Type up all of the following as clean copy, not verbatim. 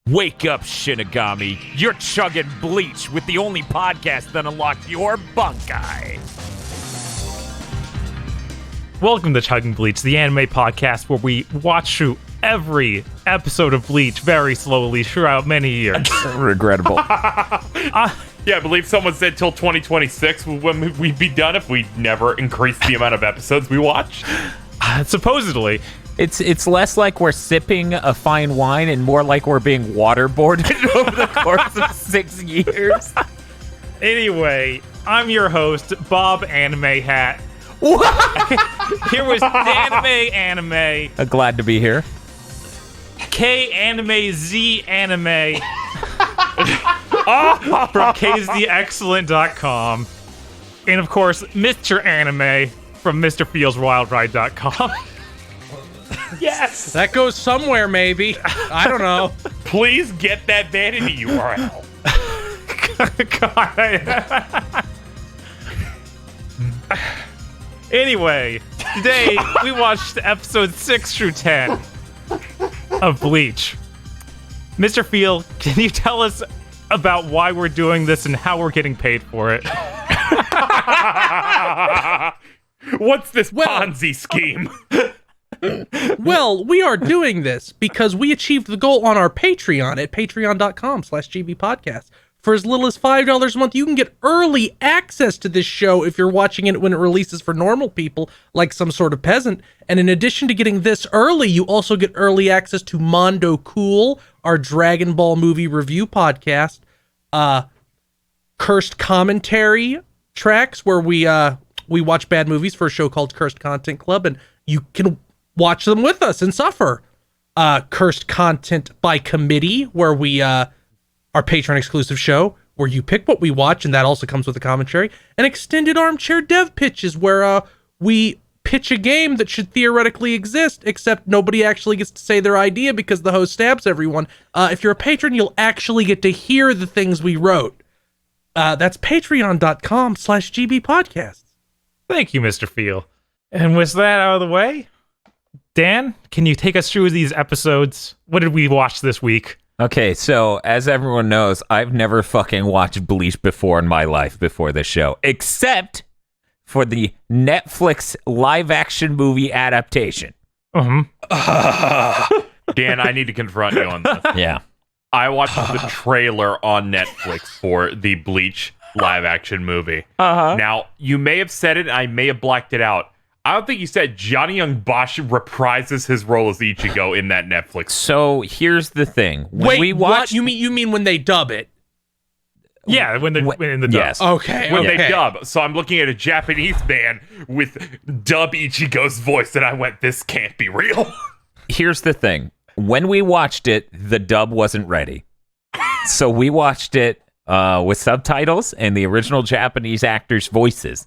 Wake up, Shinigami. You're chugging Bleach with the only podcast that unlocks your bunkai. Welcome to Chugging Bleach, the anime podcast where we watch through every episode of Bleach very slowly throughout many years. Regrettable. Yeah, I believe someone said till 2026 when we'd be done if we never increased the amount of episodes we watch. Supposedly. It's less like we're sipping a fine wine and more like we're being waterboarded over the course of 6 years. Anyway, I'm your host, Bob Anime Hat. Here was Anime. Glad to be here. K Anime Z Anime from KZExcellent.com. And of course, Mr. Anime from MrFeelsWildRide.com. Yes! That goes somewhere, maybe. I don't know. Please get that vanity URL. God. Anyway, today we watched episodes 6 through 10 of Bleach. Mr. Feel, can you tell us about why we're doing this and how we're getting paid for it? What's this Ponzi scheme? Well, we are doing this because we achieved the goal on our Patreon at patreon.com/gbpodcast. For as little as $5 a month, you can get early access to this show if you're watching it when it releases for normal people, like some sort of peasant. And in addition to getting this early, you also get early access to Mondo Cool, our Dragon Ball movie review podcast, Cursed Commentary tracks, where we watch bad movies for a show called Cursed Content Club, and you can watch them with us and suffer. Cursed Content by Committee, where we, our Patreon exclusive show, where you pick what we watch, and that also comes with a commentary. And Extended Armchair Dev Pitches, where we pitch a game that should theoretically exist, except nobody actually gets to say their idea because the host stabs everyone. If you're a patron, you'll actually get to hear the things we wrote. That's patreon.com/gbpodcasts. Thank you, Mr. Feel. And with that out of the way, Dan, can you take us through these episodes? What did we watch this week? Okay, so as everyone knows, I've never fucking watched Bleach before in my life before this show, except for the Netflix live-action movie adaptation. Dan, I need to confront you on this. Yeah. I watched the trailer on Netflix for the Bleach live-action movie. Now, you may have said it, and I may have blacked it out. I don't think you said Johnny Young Bosch reprises his role as Ichigo in that Netflix. So here's the thing. When Wait, we what? watched, You mean when they dub it? Yeah, when in the dub. yes. Okay. When okay. they dub. So I'm looking at a Japanese man with dub Ichigo's voice, and I went, this can't be real. Here's the thing. When we watched it, the dub wasn't ready. So we watched it with subtitles and the original Japanese actors' voices.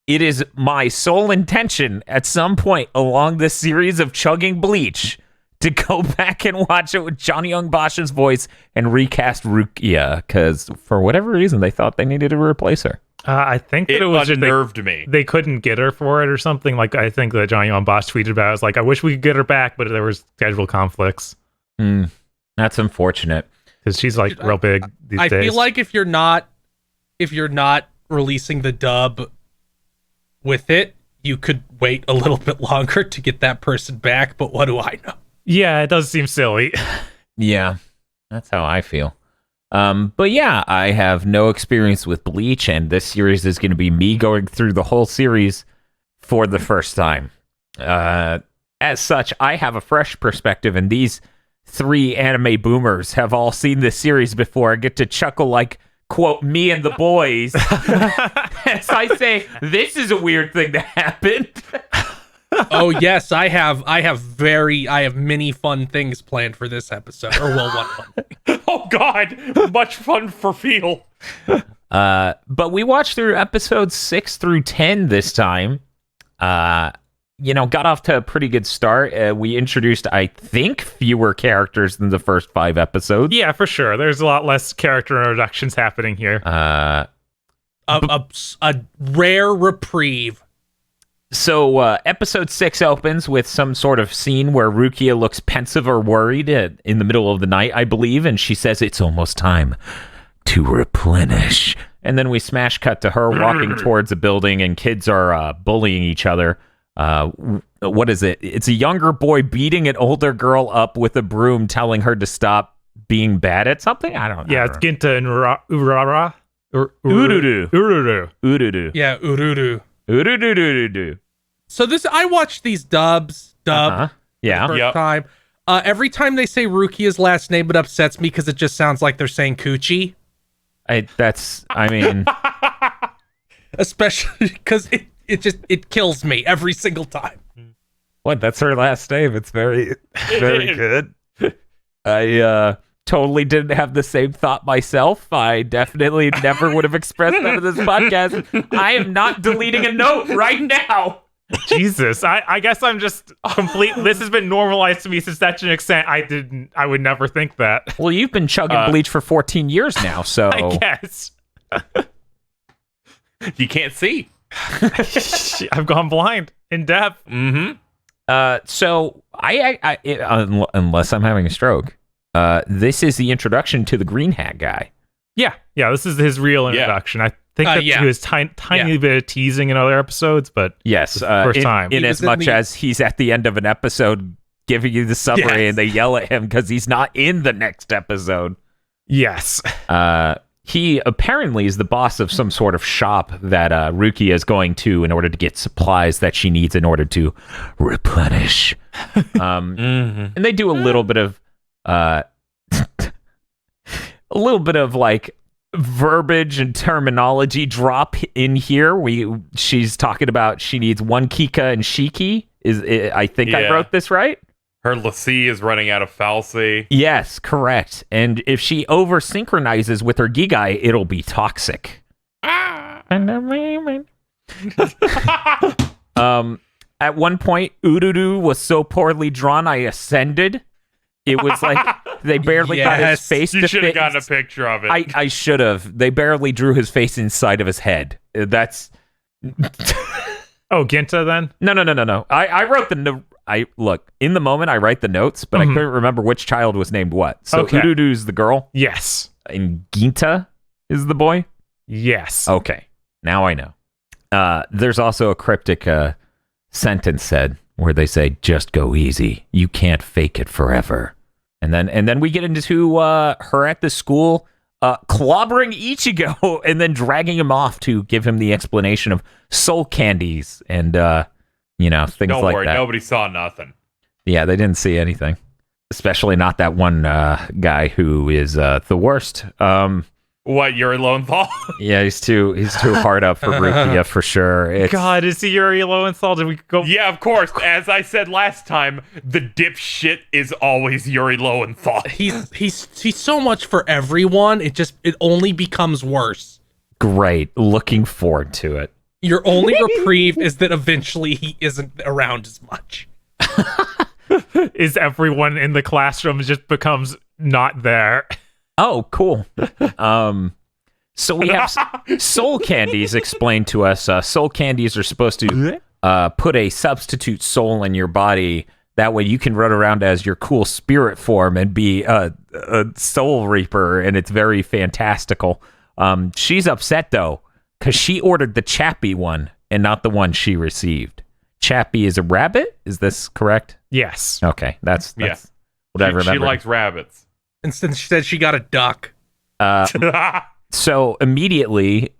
It is my sole intention at some point along this series of Chugging Bleach to go back and watch it with Johnny Young Bosch's voice and recast Rukia, because for whatever reason, they thought they needed to replace her. I think that It it was just unnerved me. they couldn't get her for it or something. Like, I think that Johnny Young Bosch tweeted about it. I was like, I wish we could get her back, but there was schedule conflicts. That's unfortunate. Because she's like real big these I days. feel like if you're not releasing the dub with it, you could wait a little bit longer to get that person back, but what do I know? Yeah, it does seem silly. Yeah, that's how I feel. But yeah, I have no experience with Bleach, and this series is going to be me going through the whole series for the first time. As such, I have a fresh perspective, and these 3 anime boomers have all seen this series before. I get to chuckle like, quote, me and the boys, as I say, this is a weird thing that happened. Oh yes, I have many fun things planned for this episode. Or well, one fun thing. Oh, God. Much fun for Feel. But we watched through episodes 6 through 10 this time. Got off to a pretty good start. We introduced, I think, fewer characters than the first 5 episodes. Yeah, for sure. There's a lot less character introductions happening here. A rare reprieve. So episode 6 opens with some sort of scene where Rukia looks pensive or worried in the middle of the night, I believe, and she says it's almost time to replenish. And then we smash cut to her walking towards a building, and kids are bullying each other. What is it? It's a younger boy beating an older girl up with a broom, telling her to stop being bad at something? I don't know. Yeah, it's Ginta and Urara. Ururu. Ururu. Ururu. Yeah, Ururu. Ururu. So I watched these dubs. Yeah. First Yep. time. Every time they say Rukia's last name, it upsets me because it just sounds like they're saying Coochie. I mean, Especially because it kills me every single time. what? That's her last name. It's very good. I totally didn't have the same thought myself. I definitely never would have expressed that in this podcast. I am not deleting a note right now. Jesus, I guess I'm just complete. This has been normalized to me to such an extent. I would never think that. Well, you've been chugging bleach for 14 years now, so I guess You can't see. I've gone blind in depth. So unless I'm having a stroke, this is the introduction to the Green Hat guy. Yeah. This is his real introduction. I think that yeah. he was tiny bit of teasing in other episodes, but Yes, first time. In He as was in much the- as he's at the end of an episode giving you the summary, Yes. and they yell at him because he's not in the next episode. yes. He apparently is the boss of some sort of shop that Rukia is going to in order to get supplies that she needs in order to replenish. And they do a little bit of like verbiage and terminology drop in here. She's talking about she needs 1 Kika and Shiki. I think I Yeah. wrote this right? Her Lassie is running out of Falsey. Yes, correct. And if she over synchronizes with her Gigai, it'll be toxic. At one point, Ururu was so poorly drawn, I ascended. It was like they barely got his Yes. face You to should have fit. gotten a picture of it. I should have. They barely drew his face inside of his head. That's Oh, Ginta then? no. I wrote look, in the moment I write the notes, but I couldn't remember which child was named what. So Okay. Ururu's the girl, Yes. and Ginta is the boy. Yes. Okay, now I know. There's also a cryptic sentence said where they say, "Just go easy. You can't fake it forever." And then we get into her at the school clobbering Ichigo and then dragging him off to give him the explanation of soul candies and things Don't like worry, that. nobody saw nothing. Yeah, they didn't see anything. Especially not that one guy who is the worst. What, Yuri Lowenthal? Yeah, he's too hard up for Rukia for sure. It's, God, is he Yuri Lowenthal? Did we go? Yeah, of course. As I said last time, the dipshit is always Yuri Lowenthal. He's so much for everyone. It only becomes worse. great. Looking forward to it. Your only reprieve is that eventually he isn't around as much. Is everyone in the classroom just becomes not there? Oh, cool. So we have soul candies explained to us. Soul candies are supposed to put a substitute soul in your body. That way you can run around as your cool spirit form and be a soul reaper, and it's very fantastical. She's upset, though, because she ordered the Chappie one and not the one she received. Chappie is a rabbit? Is this correct? Yes. Okay, that's Yeah. what I She remember. likes rabbits. And since she said she got a duck. So immediately,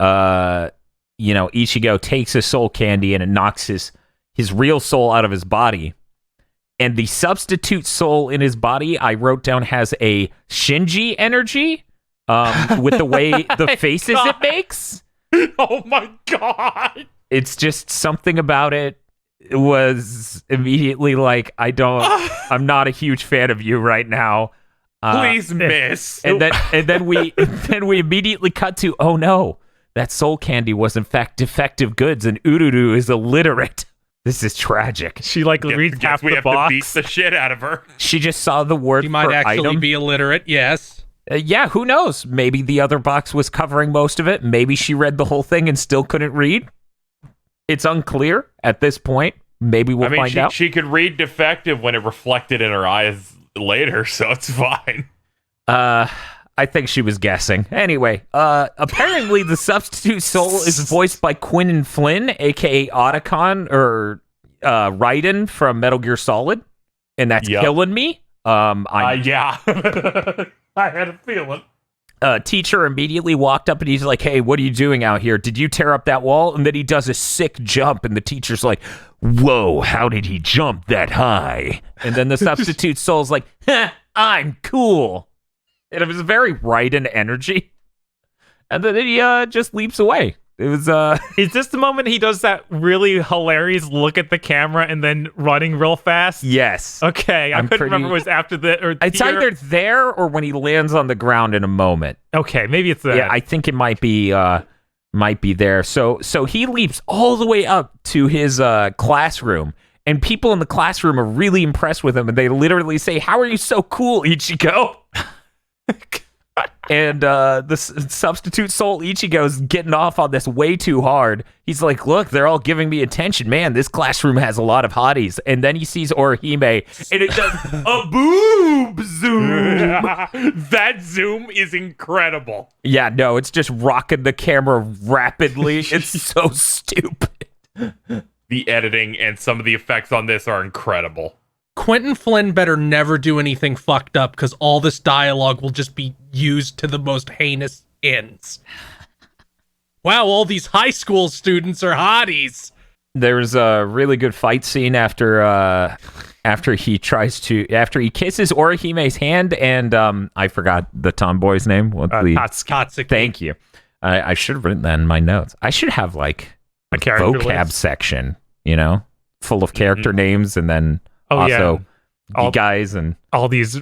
Ichigo takes a soul candy and it knocks his real soul out of his body. And the substitute soul in his body, I wrote down, has a Shinji energy with the way the faces it makes. Oh my god! It's just something about it was immediately like, I'm not a huge fan of you right now. Please, miss. And then we immediately cut to, oh no, that soul candy was in fact defective goods and Ururu is illiterate. This is tragic. She reads half we the have box. to beat the shit out of her. She just saw the word She might for actually item. be illiterate, yes. Yeah, who knows? Maybe the other box was covering most of it. Maybe she read the whole thing and still couldn't read. It's unclear at this point. Maybe we'll I mean, find out. she could read defective when it reflected in her eyes later, so it's fine. I think she was guessing. Anyway, apparently the substitute soul is voiced by Quinton Flynn, aka Otacon, or Raiden from Metal Gear Solid, and that's killing me. Yeah. I had a feeling. Teacher immediately walked up and he's like, "Hey, what are you doing out here? Did you tear up that wall?" And then he does a sick jump, and the teacher's like, "Whoa, how did he jump that high?" And then the substitute soul's like, "I'm cool." And it was very Raiden energy. And then he just leaps away. It was Is this the moment he does that really hilarious look at the camera and then running real fast? Yes. Okay, I couldn't remember if it was after the or it's here. either there or when he lands on the ground in a moment. Okay, maybe it's that. Yeah, I think it might be there. So he leaps all the way up to his classroom, and people in the classroom are really impressed with him, and they literally say, "How are you so cool, Ichigo?" And the substitute soul Ichigo's getting off on this way too hard. He's like, "Look, they're all giving me attention. Man, this classroom has a lot of hotties." And then he sees Orihime, and it does a boob zoom. That zoom is incredible. Yeah, no, it's just rocking the camera rapidly. It's so stupid. The editing and some of the effects on this are incredible. Quentin Flynn better never do anything fucked up, because all this dialogue will just be used to the most heinous ends. Wow, all these high school students are hotties. There's a really good fight scene after he kisses Orihime's hand, and I forgot the tomboy's name. Tatsuki. Thank you. I should have written that in my notes. I should have like a vocab section, full of character names, and then guys and all these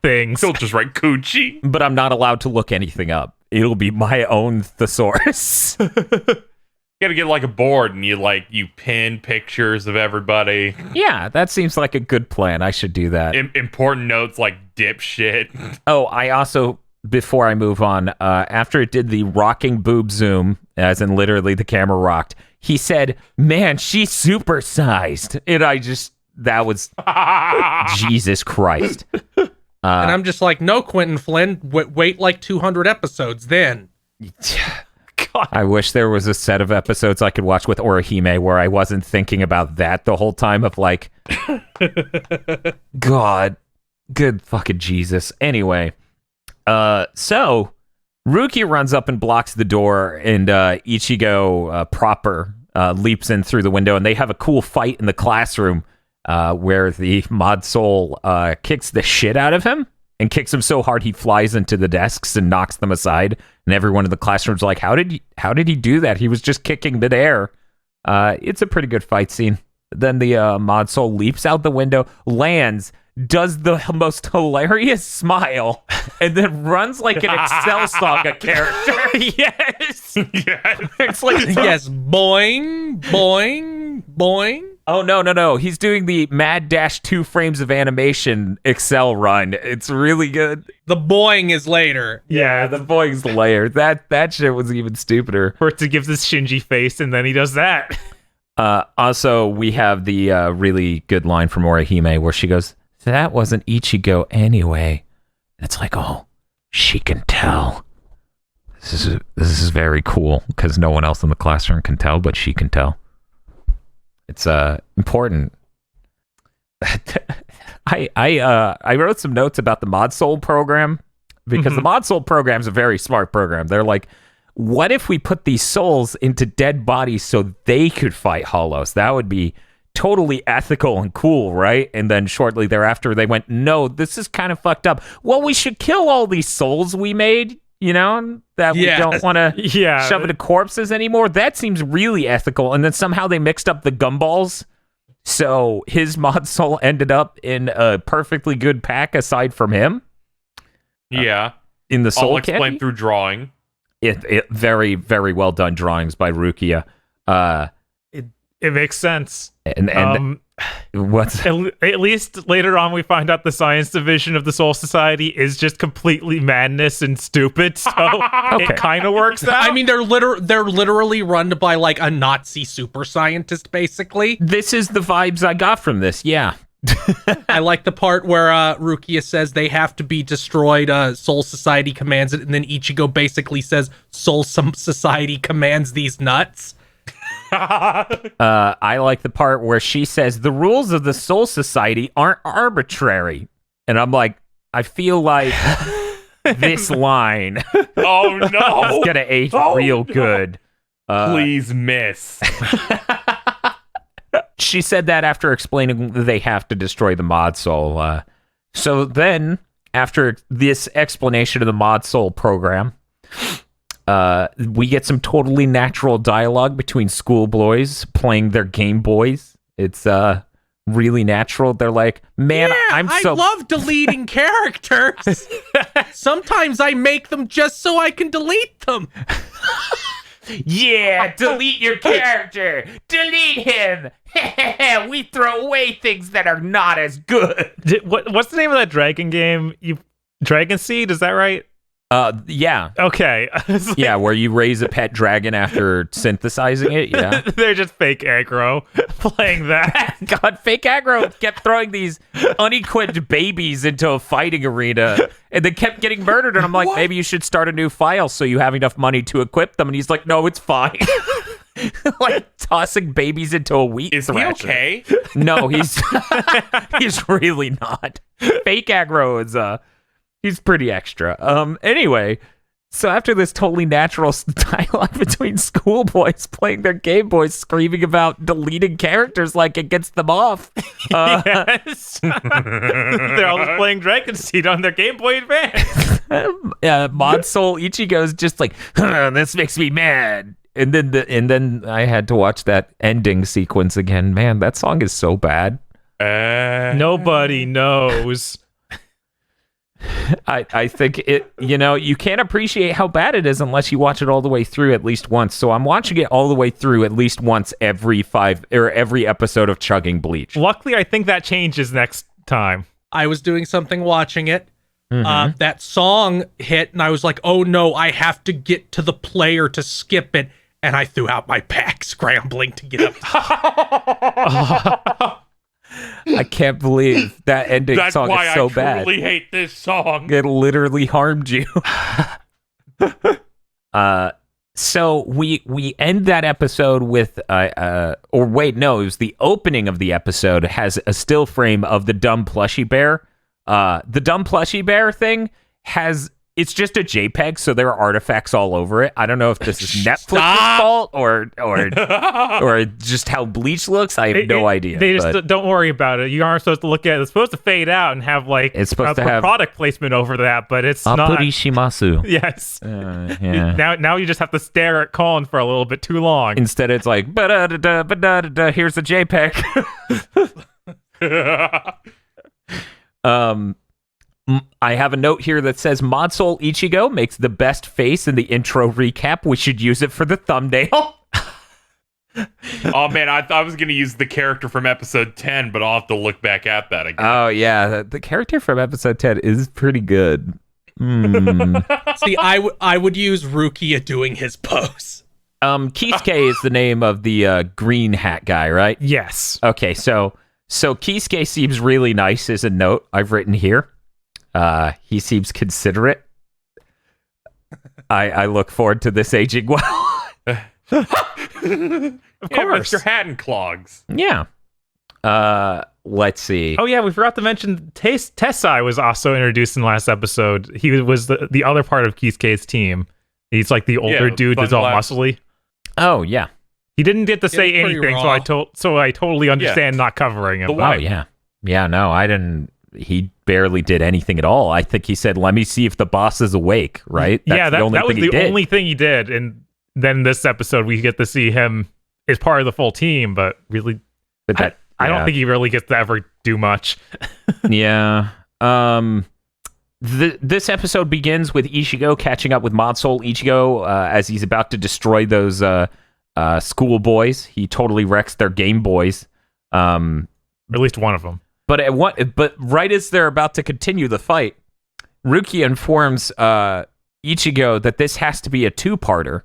things. He'll just write coochie. But I'm not allowed to look anything up. It'll be my own thesaurus. You gotta get like a board and you pin pictures of everybody. Yeah, that seems like a good plan. I should do that. Important notes like dipshit. Oh, I also, before I move on, after it did the rocking boob zoom, as in literally the camera rocked, he said, "Man, she's supersized." And that was Jesus Christ. And I'm just like, no, Quentin Flynn, wait like 200 episodes then. God. I wish there was a set of episodes I could watch with Orihime where I wasn't thinking about that the whole time of like, God, good fucking Jesus. Anyway, so Rukia runs up and blocks the door, and Ichigo proper leaps in through the window, and they have a cool fight in the classroom where the mod soul kicks the shit out of him and kicks him so hard he flies into the desks and knocks them aside, and everyone in the classroom's like, how did he do that? He was just kicking midair. It's a pretty good fight scene. Then the mod soul leaps out the window, lands, does the most hilarious smile, and then runs like an Excel Saga character. Yes. It's like yes, boing, boing, boing. Oh, no. He's doing the mad dash 2 frames of animation Excel run. It's really good. The boing is later. Yeah, the boing's later. That shit was even stupider. First he gives this Shinji face, and then he does that. Also, we have the really good line from Orihime where she goes, "That wasn't Ichigo anyway." And it's like, oh, she can tell. This is very cool, because no one else in the classroom can tell, but she can tell. It's important. I wrote some notes about the Mod Soul program, because the Mod Soul program is a very smart program. They're like, what if we put these souls into dead bodies so they could fight Hollows? That would be totally ethical and cool, right? And then shortly thereafter, they went, no, this is kind of fucked up. Well, we should kill all these souls we made, that we don't want to shove into corpses anymore. That seems really ethical. And then somehow they mixed up the gumballs. So his mod soul ended up in a perfectly good pack aside from him. Yeah. In the soul all explained candy? Through drawing. It very, very well done drawings by Rukia. It makes sense. And what's At least later on, we find out the science division of the Soul Society is just completely madness and stupid. So it kind of works out. I mean, they're literally run by like a Nazi super scientist, basically. this is the vibes I got from this. Yeah. I like the part where Rukia says they have to be destroyed. Soul Society commands it, and then Ichigo basically says Soul Society commands these nuts. I like the part where she says the rules of the Soul Society aren't arbitrary, and I'm like, I feel like this line Oh no! is gonna age real good. Please miss. She said that after explaining that they have to destroy the Mod Soul. So then, after this explanation of the Mod Soul program, we get some totally natural dialogue between schoolboys playing their Game Boys. It's really natural. They're like, man, I love deleting characters. Sometimes I make them just so I can delete them. Yeah, delete your character. Delete him. We throw away things that are not as good. What's the name of that dragon game? Dragon Seed, is that right? Yeah. Okay. Yeah, where you raise a pet dragon after synthesizing it. Yeah. They're just fake aggro playing that. God, fake aggro kept throwing these unequipped babies into a fighting arena and they kept getting murdered. And I'm like, maybe you should start a new file so you have enough money to equip them. And he's like, no, it's fine. Like tossing babies into a wheat Is thrasher. he okay? No, he's he's really not. Fake aggro is he's pretty extra. Anyway, so after this totally natural dialogue between schoolboys playing their Game Boys, screaming about deleting characters like it gets them off. Yes. They're all just playing Dragon Seed on their Game Boy Advance. Mod Soul Ichigo's just like, this makes me mad. And then I had to watch that ending sequence again. Man, that song is so bad. Nobody knows. I think it, you can't appreciate how bad it is unless you watch it all the way through at least once. So I'm watching it all the way through at least once every episode of Chugging Bleach. Luckily, I think that changes next time. I was doing something watching it. That song hit, and I was like, oh no, I have to get to the player to skip it. And I threw out my pack, scrambling to get up. I can't believe that ending song is so bad. That's why I truly hate this song. It literally harmed you. So we end that episode with it was the opening of the episode has a still frame of the dumb plushy bear. The dumb plushy bear thing it's just a JPEG, so there are artifacts all over it. I don't know if this is Netflix's fault or just how Bleach looks. I have no idea. They just don't worry about it. You aren't supposed to look at it. It's supposed to fade out and have like it's supposed to have product placement over that, but it's not. Apurishimasu. Yes. Yeah. Now you just have to stare at Colin for a little bit too long. Instead, it's like ba-da-da-da, here's the JPEG. I have a note here that says Mod Soul Ichigo makes the best face in the intro recap. We should use it for the thumbnail. Oh man, I was gonna use the character from episode 10, but I'll have to look back at that again. Oh yeah, the character from episode 10 is pretty good. See, I would use Rukia doing his pose. Kisuke is the name of the green hat guy, right? Yes. Okay, so Kisuke seems really nice is a note I've written here. He seems considerate. I look forward to this aging well. Of course. Your hat and clogs. Yeah. Let's see. Oh yeah, we forgot to mention Tessai was also introduced in the last episode. He was the other part of Kisuke's team. He's like the older dude that's all muscly. Oh yeah. He didn't get to say anything, so I totally understand not covering him. Oh yeah. Yeah, no, I didn't. He barely did anything at all. I think he said, "Let me see if the boss is awake." Right? That was the only thing he did. And then this episode, we get to see him as part of the full team. But really, I don't think he really gets to ever do much. Yeah. This episode begins with Ichigo catching up with Mod Soul Ichigo as he's about to destroy those schoolboys. He totally wrecks their Game Boys. Or at least one of them. But right as they're about to continue the fight, Rukia informs Ichigo that this has to be a two-parter.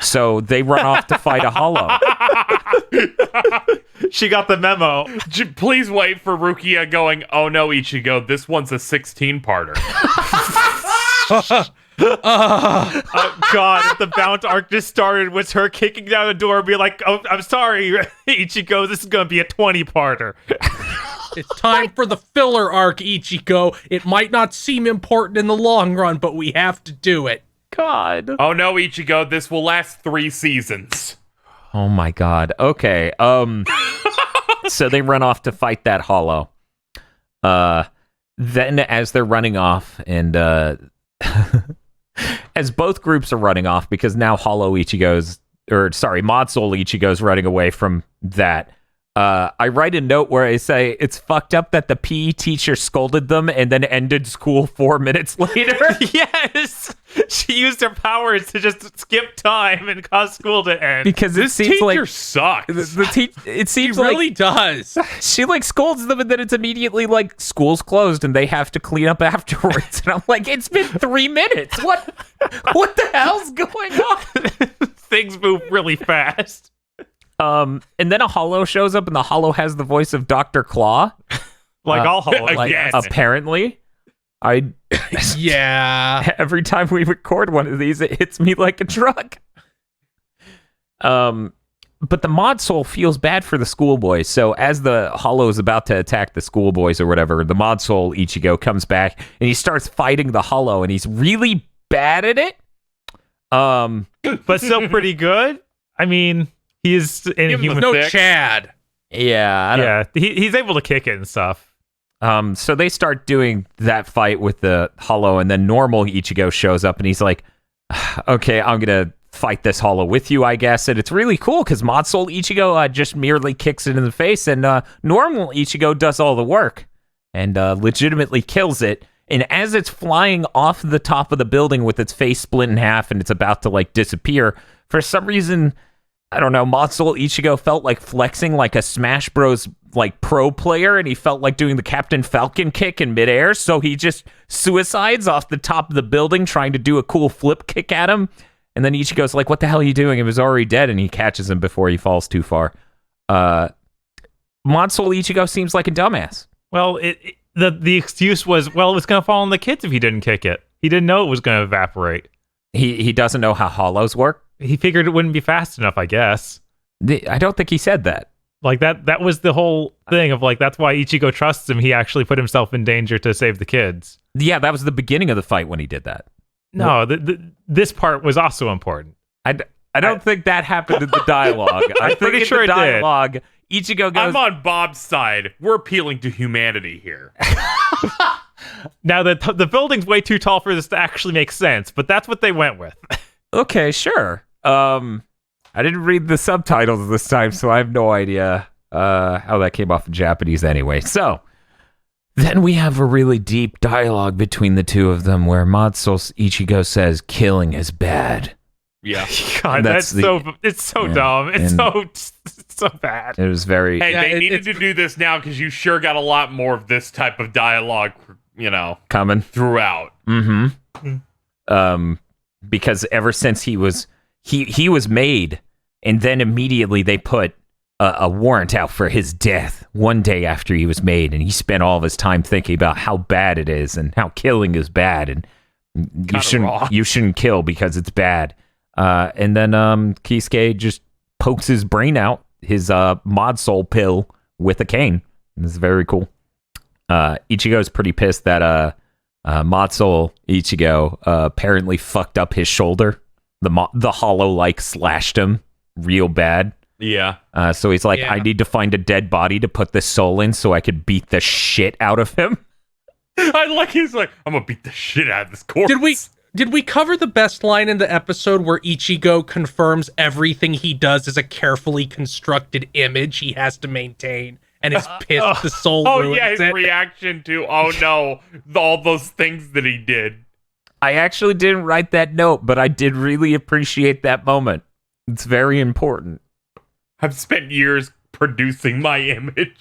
So they run off to fight a hollow. She got the memo. Please wait for Rukia going, oh no, Ichigo, this one's a 16-parter. God, if the Bound arc just started with her kicking down the door and be like, oh, I'm sorry, Ichigo, this is going to be a 20-parter. It's time for the filler arc, Ichigo. It might not seem important in the long run, but we have to do it. God. Oh no, Ichigo, this will last 3 seasons. Oh my God. Okay. So they run off to fight that hollow. Then as they're running off and as both groups are running off, because now Mod Soul Ichigo's running away from that. I write a note where I say it's fucked up that the PE teacher scolded them and then ended school 4 minutes later. Yes! She used her powers to just skip time and cause school to end. Because it This seems teacher like sucks. it seems He like really does. she like scolds them and then it's immediately like school's closed and they have to clean up afterwards. And I'm like, it's been 3 minutes. What the hell's going on? Things move really fast. And then a hollow shows up and the hollow has the voice of Dr. Claw. Like all hollow. like- Like Yes. apparently. Yeah. Every time we record one of these, it hits me like a truck. But the Mod Soul feels bad for the schoolboys. So as the Hollow is about to attack the schoolboys or whatever, the Mod Soul Ichigo comes back and he starts fighting the Hollow, and he's really bad at it. But still pretty good. I mean, he's in Give him human. the No thick. Chad. Yeah, I don't Yeah, he's able to kick it and stuff. So they start doing that fight with the Hollow, and then normal Ichigo shows up, and he's like, okay, I'm going to fight this Hollow with you, I guess. And it's really cool, because Mod Soul Ichigo just merely kicks it in the face, and normal Ichigo does all the work, and legitimately kills it. And as it's flying off the top of the building with its face split in half, and it's about to, like, disappear, for some reason, I don't know, Mod Soul Ichigo felt like flexing like a Smash Bros. Like pro player, and he felt like doing the Captain Falcon kick in midair, so he just suicides off the top of the building trying to do a cool flip kick at him, and then Ichigo's like, what the hell are you doing? He was already dead, and he catches him before he falls too far. Mod Soul Ichigo seems like a dumbass. Well, the excuse was, well, it was going to fall on the kids if he didn't kick it. He didn't know it was going to evaporate. He doesn't know how hollows work. He figured it wouldn't be fast enough, I guess. I don't think he said that. Like that was the whole thing of like, that's why Ichigo trusts him. He actually put himself in danger to save the kids. Yeah, that was the beginning of the fight when he did that. No, this part was also important. I don't think that happened in the dialogue. I'm pretty sure it did. dialogue, Ichigo goes, I'm on Bob's side. We're appealing to humanity here. Now, the building's way too tall for this to actually make sense, but that's what they went with. okay, sure. I didn't read the subtitles this time, so I have no idea how that came off in Japanese anyway. So, then we have a really deep dialogue between the two of them where Mod Soul Ichigo says, killing is bad. Yeah. God, That's it's so yeah, dumb. It's and- so bad. It was very... Hey, Yeah, they needed it's- to do this now because you sure got a lot more of this type of dialogue, coming. throughout. Mm-hmm. Because ever since he was made, and then immediately they put a warrant out for his death one day after he was made, and he spent all of his time thinking about how bad it is and how killing is bad, and you shouldn't kill because it's bad. And then Kisuke just pokes his brain out, his Mod Soul pill with a cane. It's very cool. Ichigo's pretty pissed that Mod Soul Ichigo apparently fucked up his shoulder. The Hollow like slashed him real bad. Yeah. So he's like, Yeah. I need to find a dead body to put this soul in so I could beat the shit out of him. He's like, I'm gonna beat the shit out of this corpse. Did we cover the best line in the episode where Ichigo confirms everything he does is a carefully constructed image he has to maintain, and is pissed the soul ruins yeah, his it? reaction to, oh no, all those things that he did. I actually didn't write that note, but I did really appreciate that moment. It's very important. I've spent years producing my image.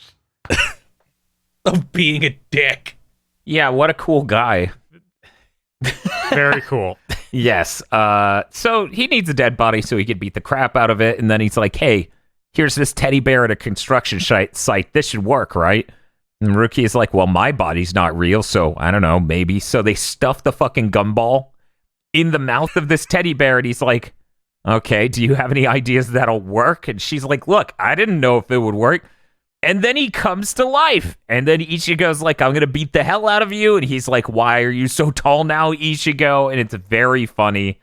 Of being a dick. Yeah, what a cool guy. Very cool. Yes. So he needs a dead body so he could beat the crap out of it. And then he's like, hey, here's this teddy bear at a construction site. This should work, right? And Rookie is like, well, my body's not real, so I don't know, maybe. So they stuff the fucking gumball in the mouth of this teddy bear, and he's like, okay, do you have any ideas that'll work? And she's like, look, I didn't know if it would work. And then he comes to life. And then Ichigo's like, I'm going to beat the hell out of you. And he's like, why are you so tall now, Ichigo? And it's very funny.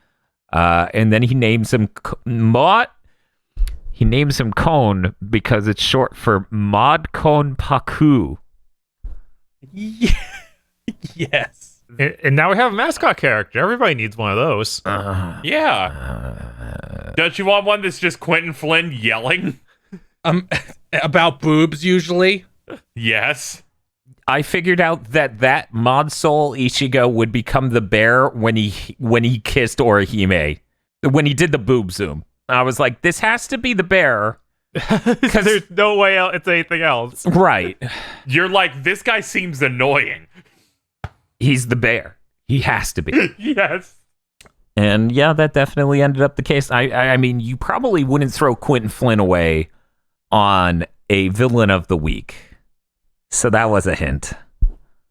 And then he names him Mod. He names him Cone because it's short for Mod Cone Paku. Yes. And now we have a mascot character. Everybody needs one of those. Yeah. Don't you want one that's just Quentin Flynn yelling? About boobs usually. Yes. I figured out that Mod Soul Ichigo would become the bear when he kissed Orihime, when he did the boob zoom. I was like, this has to be the bear. Because there's no way it's anything else. Right. You're like, this guy seems annoying. He's the bear. He has to be. Yes. And yeah, that definitely ended up the case. I mean, you probably wouldn't throw Quentin Flynn away on a villain of the week. So that was a hint.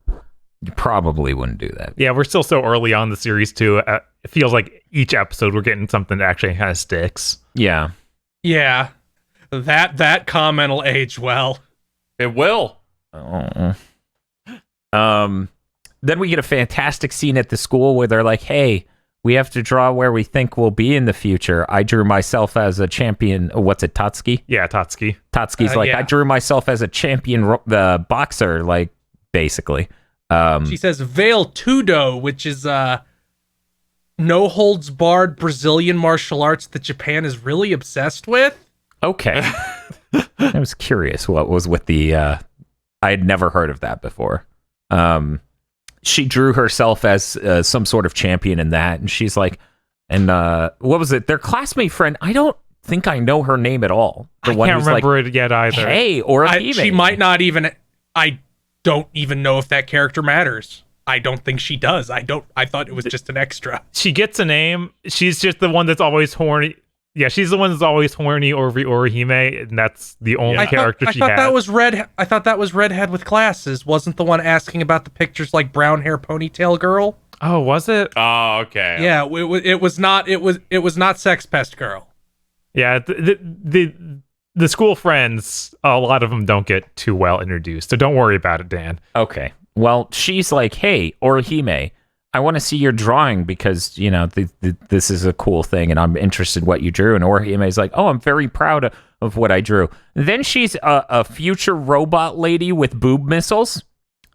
You probably wouldn't do that. Yeah, we're still so early on the series, too. It feels like each episode we're getting something that actually kind of sticks. Yeah. Yeah. That comment will age well. It will. Oh. Then we get a fantastic scene at the school where they're like, hey, we have to draw where we think we'll be in the future. I drew myself as a champion. What's it, Tatsuki? Yeah, Tatsuki. Tatsuki's like, yeah. I drew myself as a champion boxer, like, basically. She says Veil Tudo, which is no holds barred Brazilian martial arts that Japan is really obsessed with. Okay. I was curious what was with the... I had never heard of that before. She drew herself as some sort of champion in that, and she's like, and what was it? Their classmate friend, I don't think I know her name at all. I can't remember it yet either. Hey, or She might not even... I don't even know if that character matters. I don't think she does. I thought it was just an extra. She gets a name. She's just the one that's always horny. Yeah, she's the one that's always horny over Orihime, and that's the only character she has. I thought that was redhead with glasses. Wasn't the one asking about the pictures like brown hair ponytail girl? Oh, was it? Oh, okay. Yeah, it was not Sex Pest Girl. Yeah, the school friends, a lot of them don't get too well introduced, so don't worry about it, Dan. Okay. Well, she's like, hey, Orihime, I want to see your drawing because, you know, this is a cool thing and I'm interested in what you drew. And Orihime's like, oh, I'm very proud of what I drew. Then she's a future robot lady with boob missiles.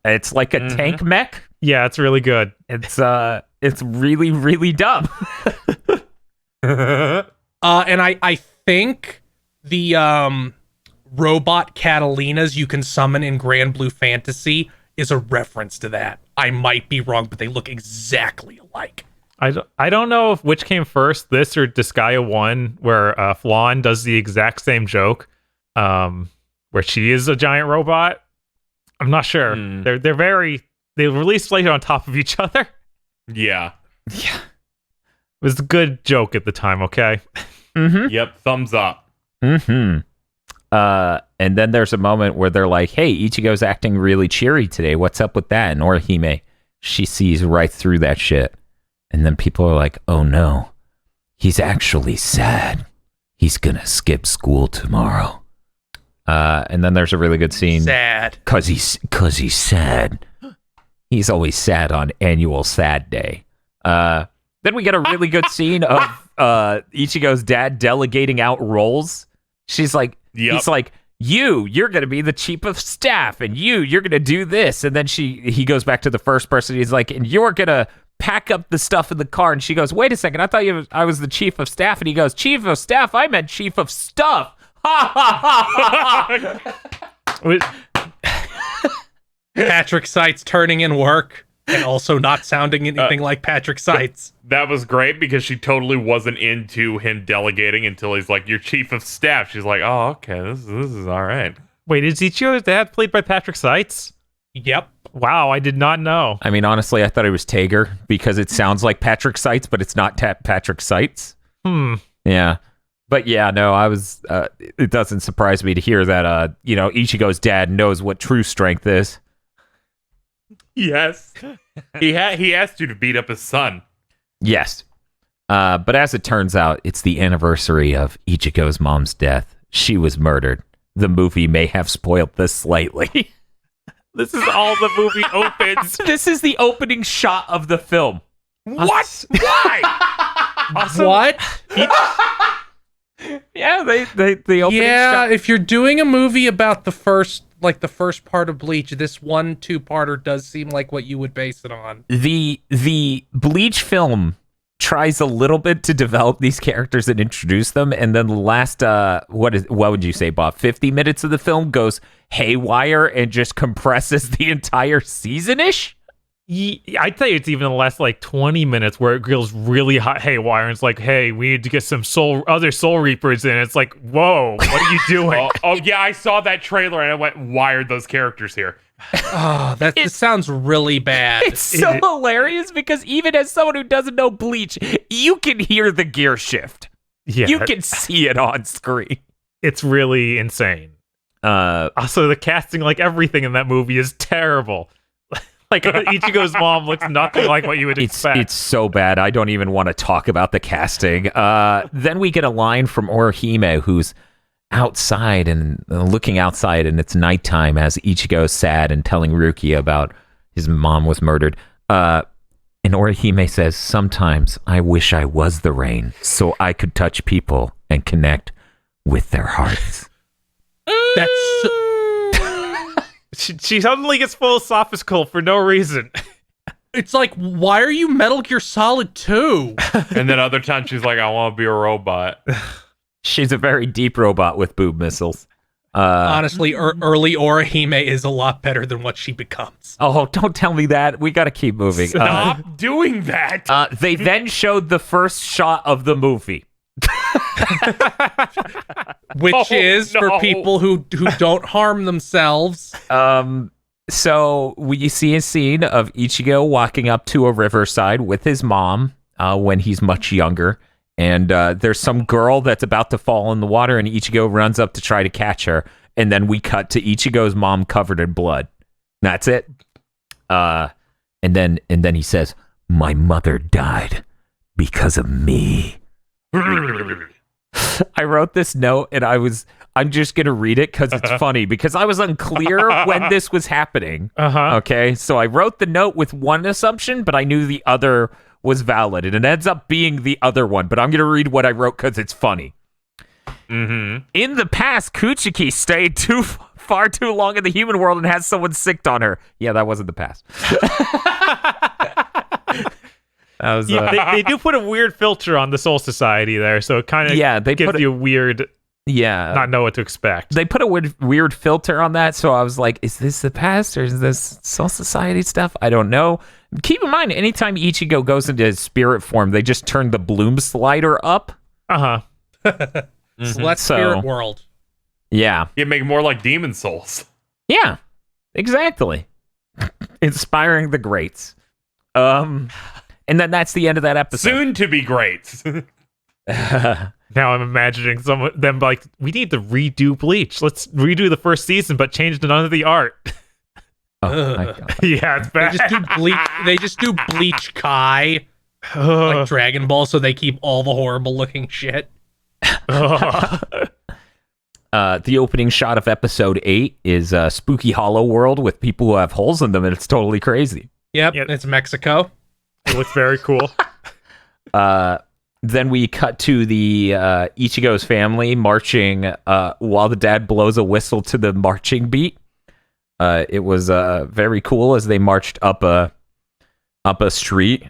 It's like a tank mech. Yeah, it's really good. It's really, really dumb. And I think the robot Catalinas you can summon in Grand Blue Fantasy is a reference to that. I might be wrong, but they look exactly alike. I don't know if which came first, this or Disgaea 1, where Flan does the exact same joke, where she is a giant robot. I'm not sure. They released later on top of each other. Yeah. Yeah. It was a good joke at the time, okay? Mm-hmm. Yep, thumbs up. Mm-hmm. And then there's a moment where they're like, hey, Ichigo's acting really cheery today. What's up with that? And Orihime, she sees right through that shit. And then people are like, oh no, he's actually sad. He's gonna skip school tomorrow. And then there's a really good scene. Sad. Cause he's sad. He's always sad on annual sad day. Then we get a really good scene of Ichigo's dad delegating out roles. She's like, he's like, you're going to be the chief of staff, and you're going to do this. And then he goes back to the first person. He's like, and you're going to pack up the stuff in the car. And she goes, wait a second, I thought I was the chief of staff. And he goes, chief of staff? I meant chief of stuff. Ha ha ha ha. Patrick Seitz turning in work. And also not sounding anything like Patrick Seitz. That was great because she totally wasn't into him delegating until he's like, "Your chief of staff." She's like, "Oh, okay, this is all right." Wait, is Ichigo's dad played by Patrick Seitz? Yep. Wow, I did not know. I mean, honestly, I thought it was Tager because it sounds like Patrick Seitz, but it's not Patrick Seitz. Yeah. But yeah, no, I was, it doesn't surprise me to hear that, Ichigo's dad knows what true strength is. Yes. He asked you to beat up his son. Yes. But as it turns out, it's the anniversary of Ichigo's mom's death. She was murdered. The movie may have spoiled this slightly. This is all the movie opens. This is the opening shot of the film. What? Why? Also, What? Yeah, the opening Yeah, shot. if you're doing a movie about the first part of Bleach, this 1-2-parter does seem like what you would base it on. The Bleach film tries a little bit to develop these characters and introduce them, and then the last what would you say, Bob? 50 minutes of the film goes haywire and just compresses the entire season-ish? I'd say it's even the last 20 minutes where it goes really hot haywire and it's like, hey, we need to get some other Soul Reapers in. It's like, whoa, what are you doing? oh yeah, I saw that trailer and I went, "Why are those characters here?" Oh, this sounds really bad. It's so hilarious because even as someone who doesn't know Bleach, you can hear the gear shift. Yeah, You can see it on screen. it's really insane. Also, the casting, everything in that movie is terrible. Ichigo's mom looks nothing like what you would expect. It's so bad. I don't even want to talk about the casting. Then we get a line from Orihime, who's outside and looking outside, and it's nighttime as Ichigo's sad and telling Rukia about his mom was murdered. And Orihime says, "Sometimes I wish I was the rain so I could touch people and connect with their hearts." That's She suddenly gets philosophical for no reason. it's like, why are you Metal Gear Solid 2? And then other times she's like, "I want to be a robot." She's a very deep robot with boob missiles. Honestly, early Orihime is a lot better than what she becomes. Oh, don't tell me that. We got to keep moving. Stop doing that. They then showed the first shot of the movie. Which is for no. people who don't harm themselves. So we see a scene of Ichigo walking up to a riverside with his mom when he's much younger. And there's some girl that's about to fall in the water, and Ichigo runs up to try to catch her. And then we cut to Ichigo's mom covered in blood. That's it. And then he says, "My mother died because of me." I wrote this note, and I'm just going to read it because it's funny, because I was unclear when this was happening. Okay, so I wrote the note with one assumption, but I knew the other was valid, and it ends up being the other one, but I'm going to read what I wrote because it's funny. In the past, Kuchiki stayed far too long in the human world and has someone sicked on her. Yeah, that wasn't the past. That was, they do put a weird filter on the Soul Society there, so it kind of gives you a weird, not know what to expect. They put a weird filter on that, so I was like, is this the past or is this Soul Society stuff? I don't know. Keep in mind, anytime Ichigo goes into his spirit form, they just turn the bloom slider up. Select Spirit World. Yeah. You make more like Demon Souls. Yeah, exactly. Inspiring the greats. And then that's the end of that episode. Soon to be great. Now I'm imagining them like, we need to redo Bleach. Let's redo the first season, but change none of the art. Oh my God. Yeah, it's bad. They just do Bleach Kai, like Dragon Ball, so they keep all the horrible looking shit. The opening shot of episode 8 is Spooky Hollow World with people who have holes in them, and it's totally crazy. Yep. It's Mexico. It looks very cool. Then we cut to the Ichigo's family marching while the dad blows a whistle to the marching beat. It was very cool as they marched up a street,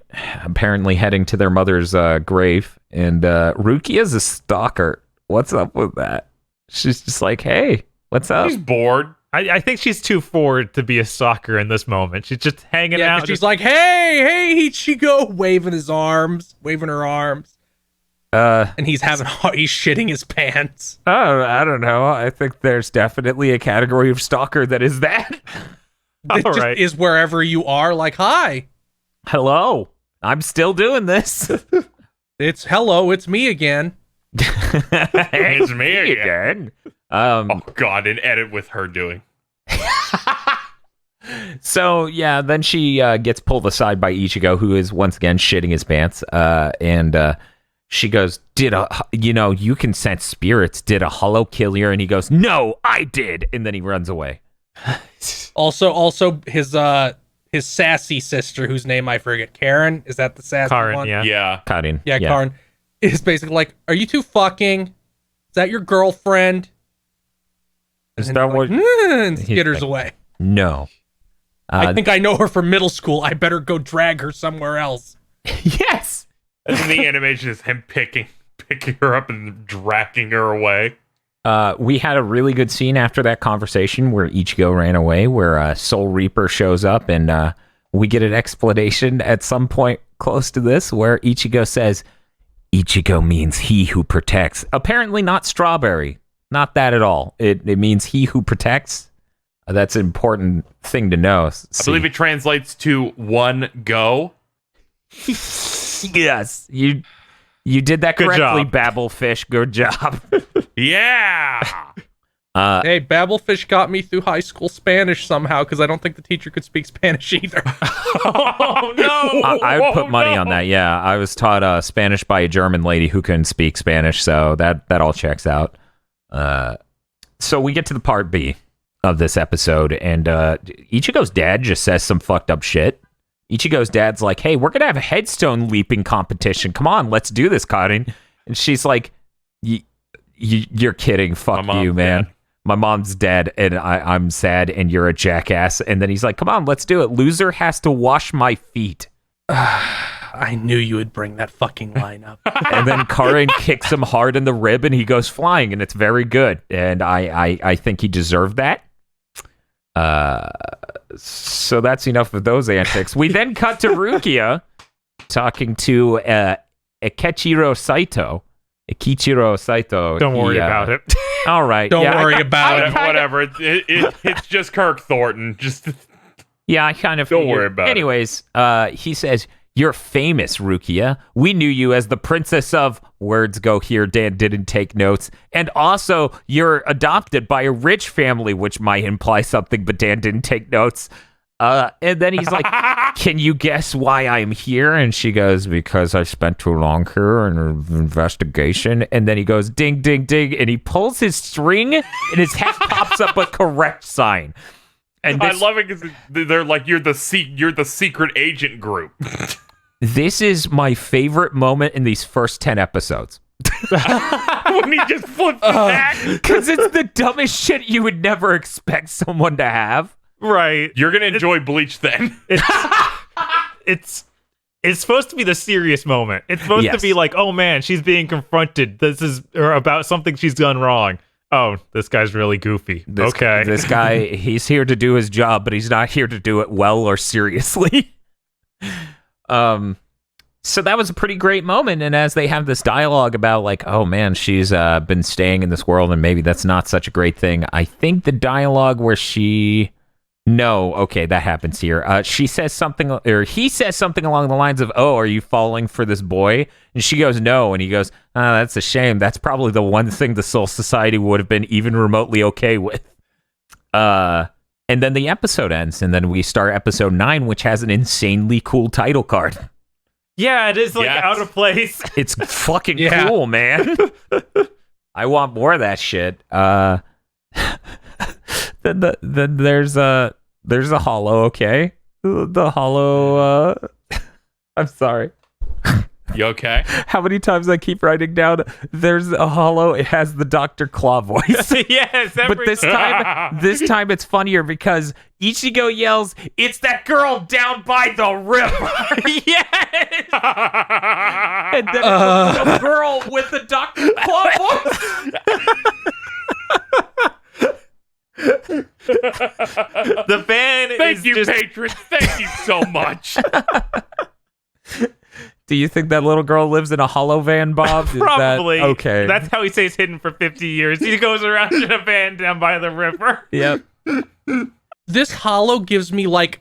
apparently heading to their mother's grave. And Rukia is a stalker. What's up with that? She's just like, hey, what's up? She's bored. I think she's too forward to be a stalker in this moment. She's just hanging Yeah, out. 'cause she's like, hey, Ichigo, waving her arms. And he's shitting his pants. Oh, I don't know. I think there's definitely a category of stalker that is that. It just right. is wherever you are, like, hi. Hello. I'm still doing this. It's me again. It's me again. Oh God, an edit with her doing. So yeah, then she gets pulled aside by Ichigo, who is once again shitting his pants. And she goes, you can sense spirits. Did a hollow kill you? And he goes, no, I did. And then he runs away. Also his sassy sister, whose name I forget, Karen. Is that the sassy Karen, one? Yeah. Karin. Yeah, Karen is basically like, are you two fucking? Is that your girlfriend? Is And that like, what? and He's skitters like, away. No. I think I know her from middle school. I better go drag her somewhere else. Yes. And then the animation is him picking her up and dragging her away. We had a really good scene after that conversation where Ichigo ran away, where Soul Reaper shows up, and we get an explanation at some point close to this where Ichigo says, Ichigo means he who protects. Apparently not strawberry. Not that at all. It means he who protects. That's an important thing to know. I believe it translates to one go. Yes. You did that Good correctly, job. Babblefish. Good job. Yeah. Hey, Babblefish got me through high school Spanish somehow because I don't think the teacher could speak Spanish either. Oh no. I would put money on that. Yeah, I was taught Spanish by a German lady who couldn't speak Spanish, so that all checks out. So we get to the part B of this episode, and Ichigo's dad just says some fucked up shit. Ichigo's dad's like, hey, we're gonna have a headstone leaping competition. Come on, let's do this, Karin. And she's like, you're kidding. Fuck you, man. Dead. My mom's dead, and I'm sad, and you're a jackass. And then he's like, come on, let's do it. Loser has to wash my feet. I knew you would bring that fucking line up. And then Karin kicks him hard in the rib, and he goes flying, and it's very good. And I think he deserved that. So that's enough of those antics. We then cut to Rukia talking to Ikichiro Saito. Don't worry about it. All right. Don't worry about it. Whatever. It's just Kirk Thornton. Just Yeah, I kind of Don't figured. worry about it. Anyways, he says, you're famous, Rukia. We knew you as the princess of... Words go here, Dan didn't take notes. And also, you're adopted by a rich family, which might imply something, but Dan didn't take notes. And then he's like, can you guess why I'm here? And she goes, because I spent too long here in an investigation. And then he goes, ding, ding, ding. And he pulls his string, and his hat pops up a correct sign. And I love it because they're like, you're the secret agent group. This is my favorite moment in these first 10 episodes. When he just flips it back. Because it's the dumbest shit you would never expect someone to have. Right. You're gonna enjoy Bleach then. It's supposed to be the serious moment. It's supposed to be like, oh man, she's being confronted. This is about something she's done wrong. Oh, this guy's really goofy. This guy, he's here to do his job, but he's not here to do it well or seriously. So that was a pretty great moment. And as they have this dialogue about like, oh man, she's been staying in this world and maybe that's not such a great thing. I think the dialogue where that happens here. She says something, or he says something along the lines of, oh, are you falling for this boy? And she goes, no. And he goes, oh, that's a shame. That's probably the one thing the Soul Society would have been even remotely okay with. And then the episode ends, and then we start episode 9, which has an insanely cool title card. Yeah, it is like out of place. It's fucking cool, man. I want more of that shit. Then there's a hollow, okay? The hollow, I'm sorry. You okay? How many times I keep writing down, there's a hollow, it has the Dr. Claw voice. Yes, But this time it's funnier because Ichigo yells, it's that girl down by the river. Yes! And then it's a girl with the Dr. Claw voice. The fan Thank is you, just patrons. Thank you so much. Do you think that little girl lives in a hollow van, Bob? Is that- probably okay. That's how he stays hidden for 50 years. He goes around in a van down by the river. Yep. This hollow gives me like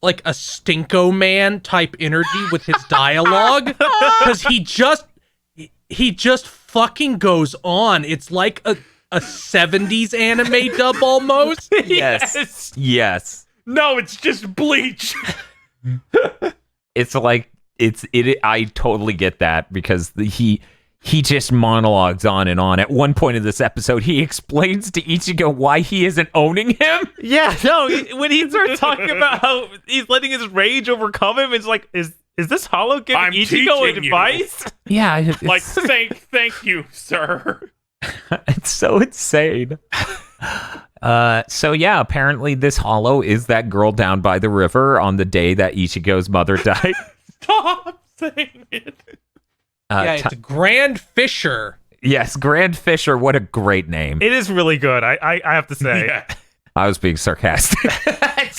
a Stinko Man type energy with his dialogue, because he just fucking goes on. It's like a 70s anime dub almost. Yes. Yes. No, it's just Bleach. It's like I totally get that, because he just monologues on and on. At one point in this episode, he explains to Ichigo why he isn't owning him. Yeah, no, when he starts talking about how he's letting his rage overcome him, it's like, is this Hollow giving I'm Ichigo teaching you. advice? Yeah, it's, Like, thank you, sir. it's so insane. So yeah, apparently this hollow is that girl down by the river on the day that Ichigo's mother died. Stop saying it. Yeah, it's Grand Fisher. Yes, Grand Fisher. What a great name. It is really good, I have to say. Yeah. I was being sarcastic.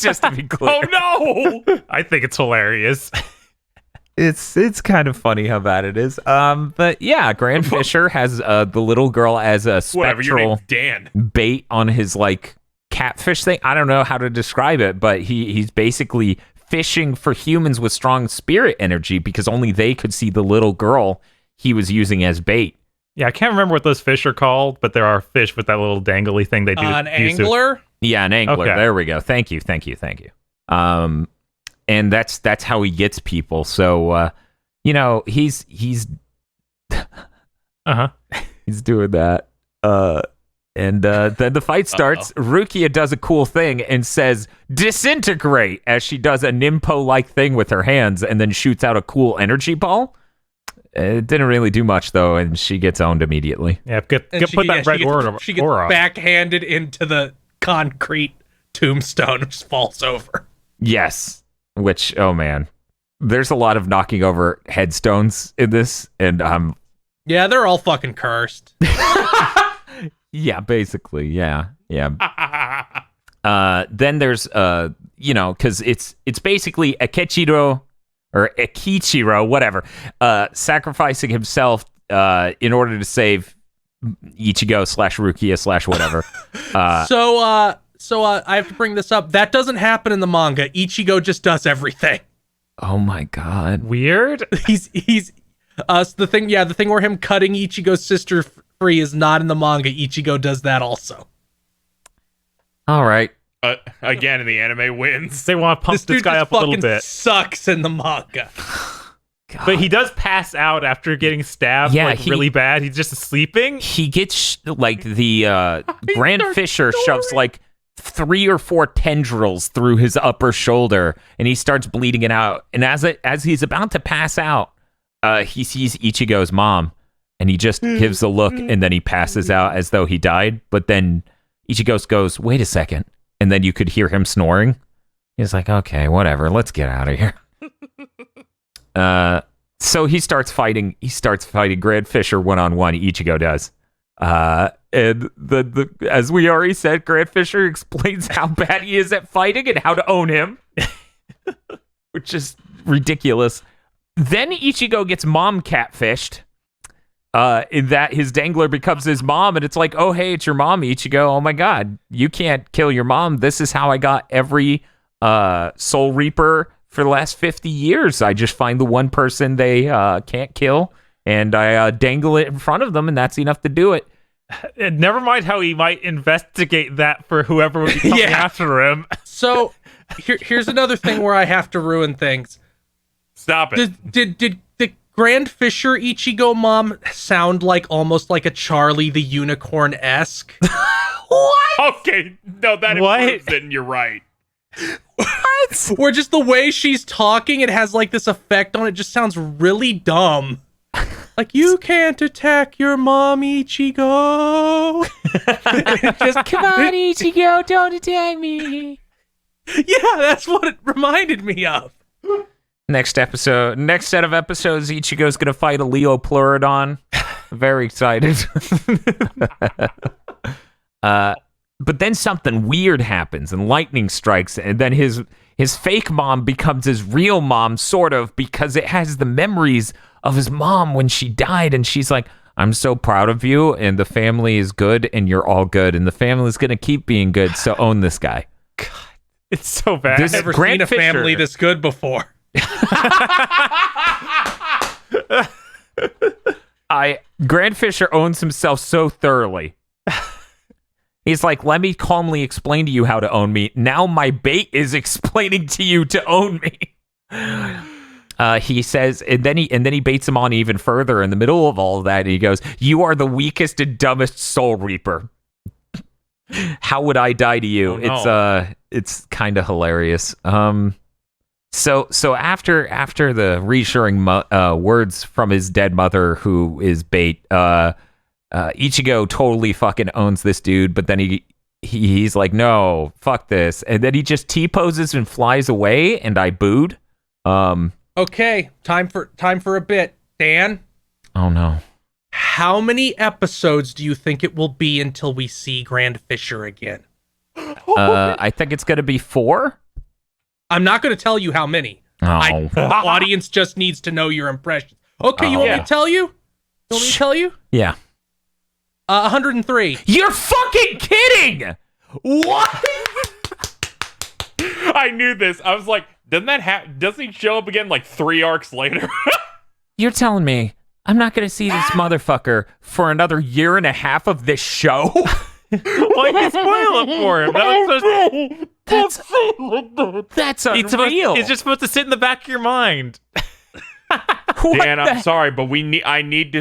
Just to be clear. Oh no! I think it's hilarious. It's kind of funny how bad it is. But yeah, Grand Fisher has the little girl as a Whatever. Your spectral name's Dan. bait on his like catfish thing. I don't know how to describe it, but he's basically fishing for humans with strong spirit energy, because only they could see the little girl he was using as bait. Yeah, I can't remember what those fish are called, but there are fish with that little dangly thing they do. An use to- angler. Yeah, an angler. Okay. There we go. Thank you. And that's how he gets people. So he's Uh-huh. he's doing that. And then the fight starts. Rukia does a cool thing and says, disintegrate, as she does a Nimpo-like thing with her hands and then shoots out a cool energy ball. It didn't really do much, though, and she gets owned immediately. Yeah, And put that red aura. She gets backhanded into the concrete tombstone, and just falls over. Yes. Which, oh man. There's a lot of knocking over headstones in this, and Yeah, they're all fucking cursed. yeah, basically, yeah. Then there's because it's basically Akechiro or Ekichiro, whatever, sacrificing himself in order to save Ichigo / Rukia / whatever. So I have to bring this up. That doesn't happen in the manga. Ichigo just does everything. Oh my god. Weird. He's the thing where him cutting Ichigo's sister free is not in the manga. Ichigo does that also. All right. Again, and the anime wins. They want to pump this guy just up a little fucking bit. Sucks in the manga. God. But he does pass out after getting stabbed really bad. He's just sleeping. He gets the Grand Fisher shoves like 3 or 4 tendrils through his upper shoulder, and he starts bleeding it out. And as he's about to pass out, he sees Ichigo's mom, and he just gives a look, and then he passes out as though he died. But then Ichigo goes, "Wait a second," and then you could hear him snoring. He's like, "Okay, whatever, let's get out of here." So he starts fighting. He starts fighting Grand Fisher 1-on-1. Ichigo does. And the as we already said, Grand Fisher explains how bad he is at fighting and how to own him, which is ridiculous. Then Ichigo gets mom catfished. In that his dangler becomes his mom, and it's like, oh hey, it's your mom, Ichigo. Oh my god, you can't kill your mom. This is how I got every Soul Reaper for the last 50 years. I just find the one person they can't kill, and I dangle it in front of them, and that's enough to do it. And never mind how he might investigate that for whoever would be coming after him. So here's another thing where I have to ruin things. Stop it. Did the Grand Fisher Ichigo mom sound like almost like a Charlie the Unicorn-esque? What? Okay, no, that What? improves it, and you're right. What? Where just the way she's talking, it has like this effect on it. Just sounds really dumb. Like, you can't attack your mom, Ichigo. Just Come on, Ichigo, don't attack me. yeah, that's what it reminded me of. Next set of episodes, Ichigo's gonna fight a Leopleurodon. Very excited. But then something weird happens and lightning strikes, and then his fake mom becomes his real mom, sort of, because it has the memories of his mom when she died, and she's like, I'm so proud of you, and the family is good, and you're all good, and the family is going to keep being good, so own this guy. God, it's so bad. This- I've never Grant seen a family Fisher. this good before. Grant Fisher owns himself so thoroughly. He's like, let me calmly explain to you how to own me. Now my bait is explaining to you to own me. He says, and then he baits him on even further in the middle of all of that. And he goes, you are the weakest and dumbest soul reaper. How would I die to you? Oh, no. It's kind of hilarious. So after the reassuring words from his dead mother, who is bait, Ichigo totally fucking owns this dude, but then he's like, no, fuck this, and then he just T-poses and flies away, and I booed. Okay, time for a bit. Dan, Oh no. how many episodes do you think it will be until we see Grand Fisher again? I think it's gonna be 4. I'm not going to tell you how many. Oh. The audience just needs to know your impressions. Okay, you want me to tell you? You want me to tell you? Yeah. 103. You're fucking kidding! What? I knew this. I was like, doesn't he show up again like 3 arcs later? You're telling me I'm not gonna see this motherfucker for another year and a half of this show? Why you spoil it for him? That's It's unreal. just supposed to sit in the back of your mind. What Dan, the- I'm sorry, but I need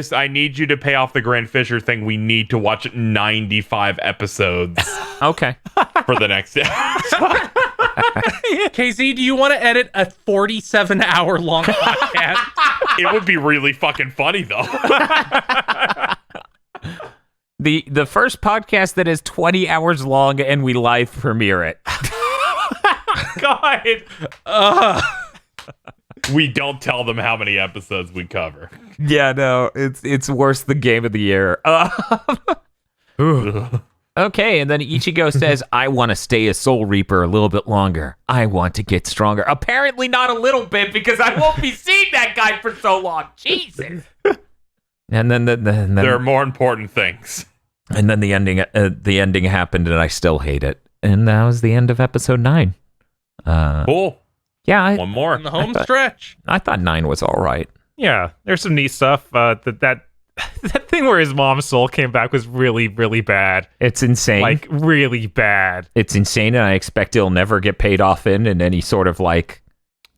you to pay off the Grand Fisher thing. We need to watch 95 episodes Okay. for the next KZ, do you want to edit a 47-hour long podcast? It would be really fucking funny though. The first podcast that is 20 hours long and we live premiere it. God. We don't tell them how many episodes we cover. Yeah, no, it's worse than Game of the Year. Okay, and then Ichigo says, I want to stay a Soul Reaper a little bit longer. I want to get stronger. Apparently not a little bit, because I won't be seeing that guy for so long. Jesus. And then There are more important things. and then the ending happened, and I still hate it. And that was the end of episode 9. Cool. Yeah, One more. In the home stretch. I thought 9 was all right. Yeah, there's some neat stuff. That thing where his mom's soul came back was really, really bad. It's insane. Like, really bad. It's insane, and I expect it'll never get paid off in any sort of like.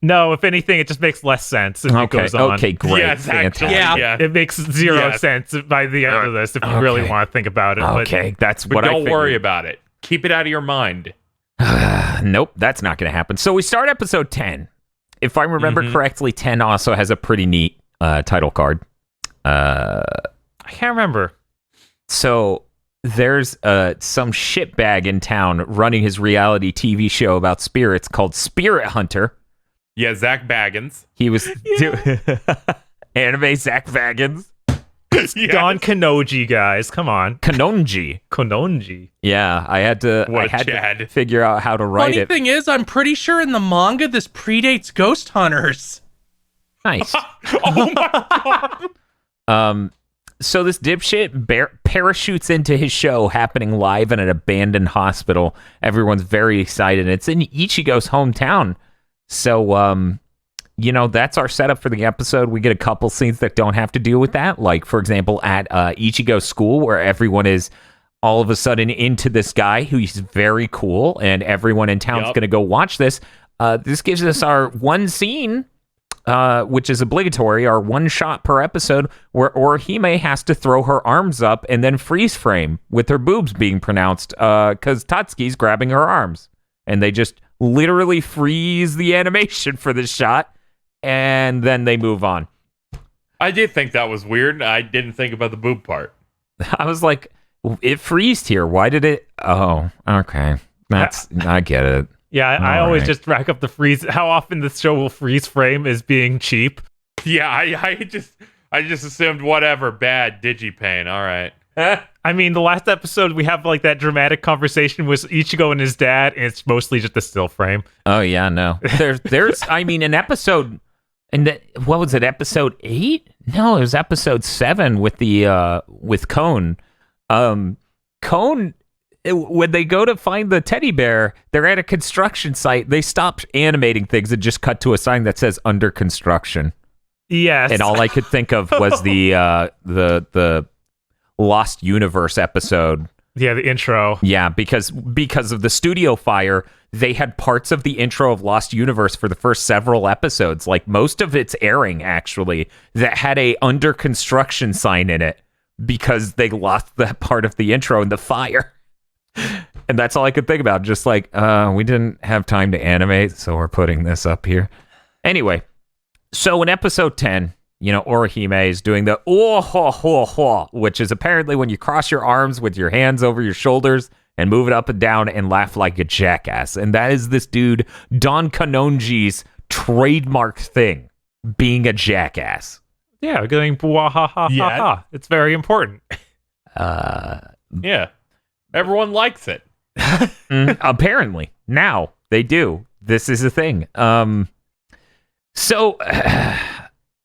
No, if anything, it just makes less sense as it goes on. Okay, great, Yes, actually, fantastic. yeah. It makes zero Yes. sense by the end of this if you really Okay. want to think about it. Okay, that's But what I don't figured. worry about it. Keep it out of your mind. Nope, that's not going to happen. So we start episode 10. If I remember correctly, 10 also has a pretty neat title card. I can't remember. So there's some shitbag in town running his reality TV show about spirits called Spirit Hunter. Yeah, Zach Baggins. He was anime Zach Baggins. Yes. Don Kanoji, guys. Come on. Kanonji. Kononji. Yeah, I had to What, to Chad? figure out how to write Funny it. thing is, I'm pretty sure in the manga this predates Ghost Hunters. Nice. Oh my god. So this dipshit parachutes into his show happening live in an abandoned hospital. Everyone's very excited. It's in Ichigo's hometown. So, that's our setup for the episode. We get a couple scenes that don't have to deal with that. Like, for example, at Ichigo's school, where everyone is all of a sudden into this guy who's very cool, and everyone in town's Yup. going to go watch this. This gives us our one scene, which is obligatory, our one shot per episode, where Orihime has to throw her arms up and then freeze frame with her boobs being pronounced because Tatsuki's grabbing her arms. And they just literally freeze the animation for this shot, and then they move on. I did think that was weird. I didn't think about the boob part. I was like, it freezed here. Why did it? Oh, okay. I get it. Yeah, I All always right. just rack up the freeze. How often the show will freeze frame is being cheap. Yeah, I just assumed whatever. Bad digipain. All right. I mean, the last episode we have like that dramatic conversation with Ichigo and his dad, and it's mostly just a still frame. Oh yeah, no. There's I mean an episode what was it, episode 8? No, it was episode 7 with the with Cone. Cone, when they go to find the teddy bear, they're at a construction site. They stopped animating things and just cut to a sign that says under construction. Yes. And all I could think of was the Lost Universe episode. Yeah, the intro. Yeah, because of the studio fire, they had parts of the intro of Lost Universe for the first several episodes, like most of its airing actually, that had a under construction sign in it because they lost that part of the intro in the fire. And that's all I could think about. Just like, we didn't have time to animate, so we're putting this up here. Anyway, so in episode 10, Orihime is doing the oh-ho-ho-ho, which is apparently when you cross your arms with your hands over your shoulders and move it up and down and laugh like a jackass. And that is this dude, Don Kanonji's trademark thing, being a jackass. Yeah, going BWAHAHAHA. Yeah. It's very important. Yeah. Everyone likes it. Apparently. Now, they do. This is a thing. So,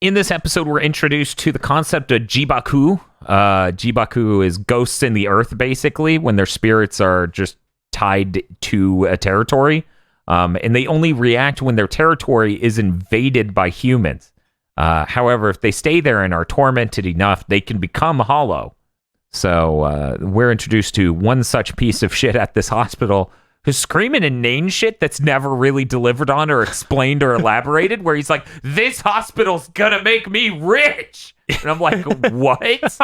in this episode, we're introduced to the concept of Jibaku. Jibaku is ghosts in the earth, basically, when their spirits are just tied to a territory. And they only react when their territory is invaded by humans. However, if they stay there and are tormented enough, they can become hollow. So we're introduced to one such piece of shit at this hospital who's screaming inane shit that's never really delivered on or explained or elaborated, where he's like, this hospital's gonna make me rich. And I'm like, what?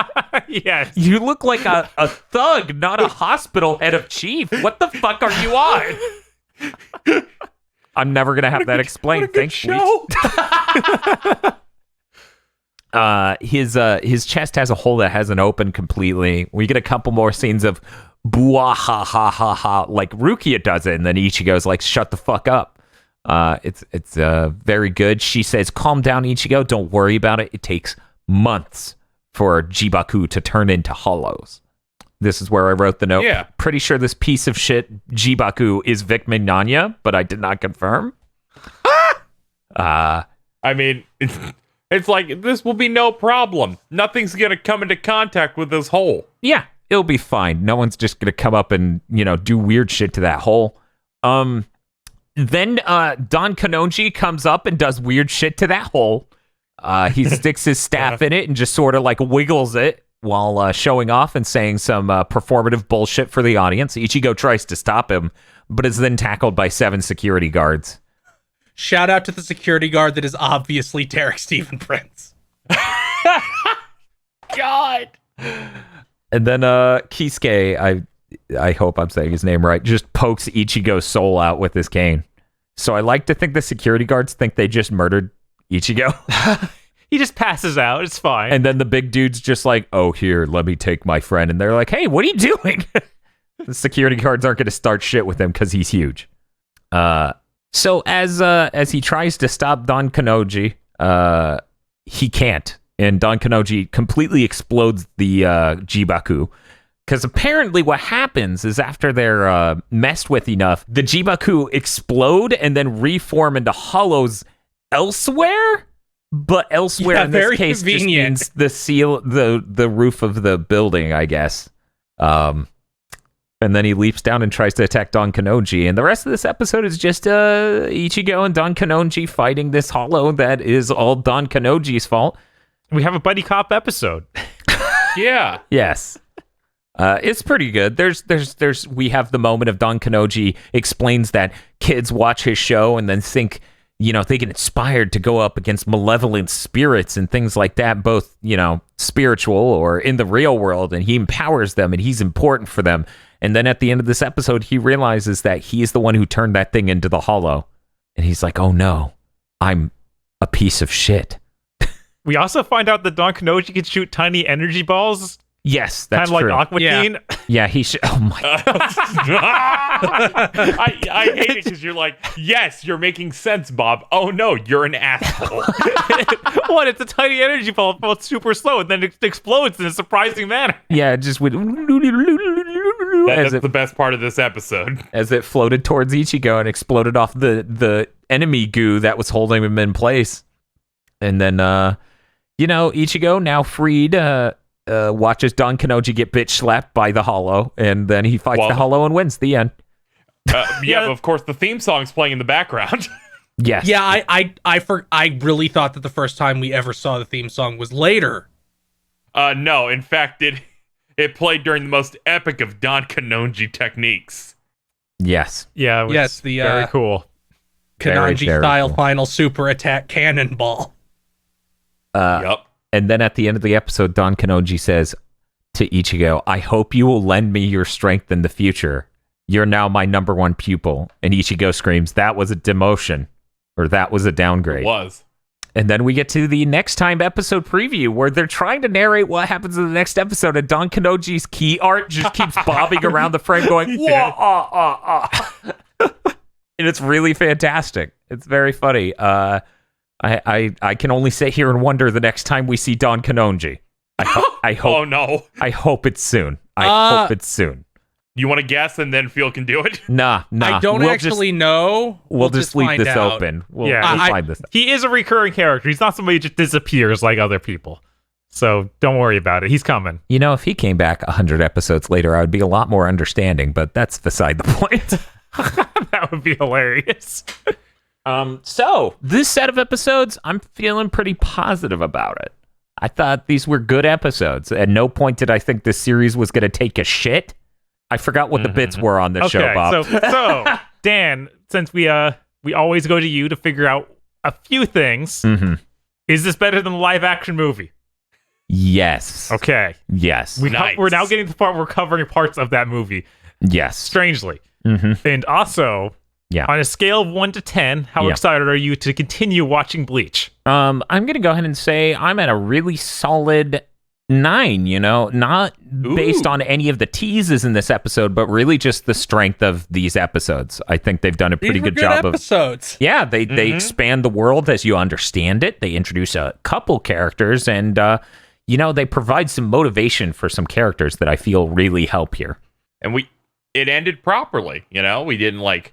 Yes. You look like a thug, not a hospital head of chief. What the fuck are you on? I'm never gonna have that explained. Thanks, his chest has a hole that hasn't opened completely. We get a couple more scenes of BWAHAHAHA, like Rukia does it, and then Ichigo's like, shut the fuck up. It's very good. She says, calm down, Ichigo, don't worry about it. It takes months for Jibaku to turn into hollows. This is where I wrote the note. Yeah. Pretty sure this piece of shit Jibaku is Vic Mignogna, but I did not confirm. I mean, it's like, this will be no problem. Nothing's going to come into contact with this hole. Yeah, it'll be fine. No one's just going to come up and, do weird shit to that hole. Then Don Kanonji comes up and does weird shit to that hole. He sticks his staff in it and just sort of like wiggles it while showing off and saying some performative bullshit for the audience. Ichigo tries to stop him, but is then tackled by 7 security guards. Shout out to the security guard that is obviously Derek Stephen Prince. God. And then Kisuke, I hope I'm saying his name right, just pokes Ichigo's soul out with his cane. So I like to think the security guards think they just murdered Ichigo. He just passes out. It's fine. And then the big dude's just like, oh, here, let me take my friend. And they're like, hey, what are you doing? The security guards aren't going to start shit with him because he's huge. So as he tries to stop Don Kanonji, he can't. And Don Kanonji completely explodes the Jibaku. Because apparently what happens is after they're messed with enough, the Jibaku explode and then reform into hollows elsewhere. But elsewhere in this case convenient. just means the roof of the building, I guess. And then he leaps down and tries to attack Don Kanonji. And the rest of this episode is just Ichigo and Don Kanonji fighting this hollow that is all Don Kanonji's fault. We have a buddy cop episode. Yeah. Yes. It's pretty good. We have the moment of Don Kanonji explains that kids watch his show and then think, they get inspired to go up against malevolent spirits and things like that, both, spiritual or in the real world, and he empowers them and he's important for them. And then at the end of this episode, he realizes that he's the one who turned that thing into the hollow. And he's like, oh no, I'm a piece of shit. We also find out that Don Kanonji can shoot tiny energy balls Yes, Kind that's of like true. Aqua Yeah. Teen. Yeah, he should. Oh my. I hate it because you're like, yes, you're making sense, Bob. Oh no, you're an asshole. What? It's a tiny energy ball. It's super slow, and then it explodes in a surprising manner. Yeah, it just went That's the best part of this episode. as it floated towards Ichigo and exploded off the enemy goo that was holding him in place. And then, Ichigo, now freed, watches Don Kanoji get bitch slapped by the Hollow, and then he fights the Hollow and wins. The end. Yeah, but of course, the theme song's playing in the background. Yes. Yeah, I really thought that the first time we ever saw the theme song was later. No, in fact, it played during the most epic of Don Kanoji techniques. Yes. Yeah. It was Yes, the very cool. Very, Kananji very style cool. final super attack cannonball. Yup. And then at the end of the episode, Don Kanoji says to Ichigo, "I hope you will lend me your strength in the future. You're now my number one pupil." And Ichigo screams, "That was a demotion," or "That was a downgrade." It was. And then we get to the next time episode preview where they're trying to narrate what happens in the next episode, and Don Kanoji's key art just keeps bobbing around the frame going, "Wah, and it's really fantastic. It's very funny. I can only sit here and wonder the next time we see Don Kanoji. I hope. Oh no. I hope it's soon. I hope it's soon. You want to guess and then Phil can do it? Nah. I don't We'll actually know. We'll just leave find this out. open. We'll Yeah. find this out. He is a recurring character. He's not somebody who just disappears like other people. So don't worry about it. He's coming. You know, if he came back 100 episodes later, I would be a lot more understanding, but that's beside the point. That would be hilarious. So this set of episodes, I'm feeling pretty positive about it. I thought these were good episodes. At no point did I think this series was going to take a shit. I forgot what the bits were on this show, Bob. So Dan, since we always go to you to figure out a few things, is this better than the live action movie? Yes. Okay. Yes. We're now Nice. getting to the part where we're covering parts of that movie, Yes. strangely. Mm-hmm. And also, Yeah. on a scale of 1 to 10, how Yeah. excited are you to continue watching Bleach? I'm going to go ahead and say I'm at a really solid 9, not based on any of the teases in this episode, but really just the strength of these episodes. I think they've done a pretty These were good job of episodes. Yeah, they expand the world as you understand it. They introduce a couple characters, and they provide some motivation for some characters that I feel really help here. And it ended properly. We didn't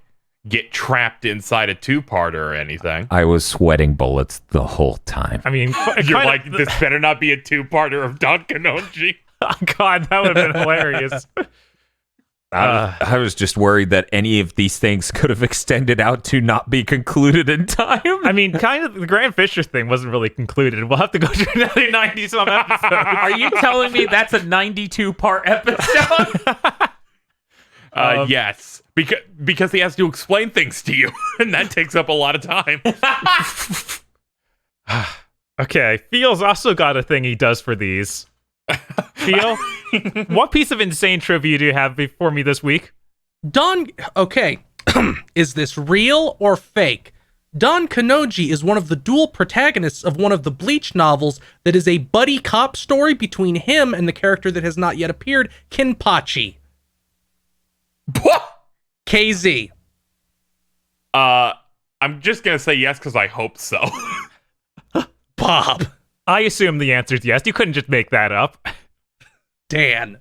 get trapped inside a two-parter or anything. I was sweating bullets the whole time. I mean, You're like, this better not be a two-parter of Don Kanoji. Oh, God, that would have been hilarious. I was just worried that any of these things could have extended out to not be concluded in time. I mean, kind of the Grant Fisher thing wasn't really concluded. We'll have to go through another 90-some episode. Are you telling me that's a 92-part episode? Yes, because he has to explain things to you, and that takes up a lot of time. Okay, Feel's also got a thing he does for these. Feel, what piece of insane trivia do you have for me this week? Okay, is this real or fake? Don Kanoji is one of the dual protagonists of one of the Bleach novels that is a buddy cop story between him and the character that has not yet appeared, Kinpachi. KZ. I'm just gonna say yes because I hope so. Bob. I assume the answer is yes. You couldn't just make that up. Dan.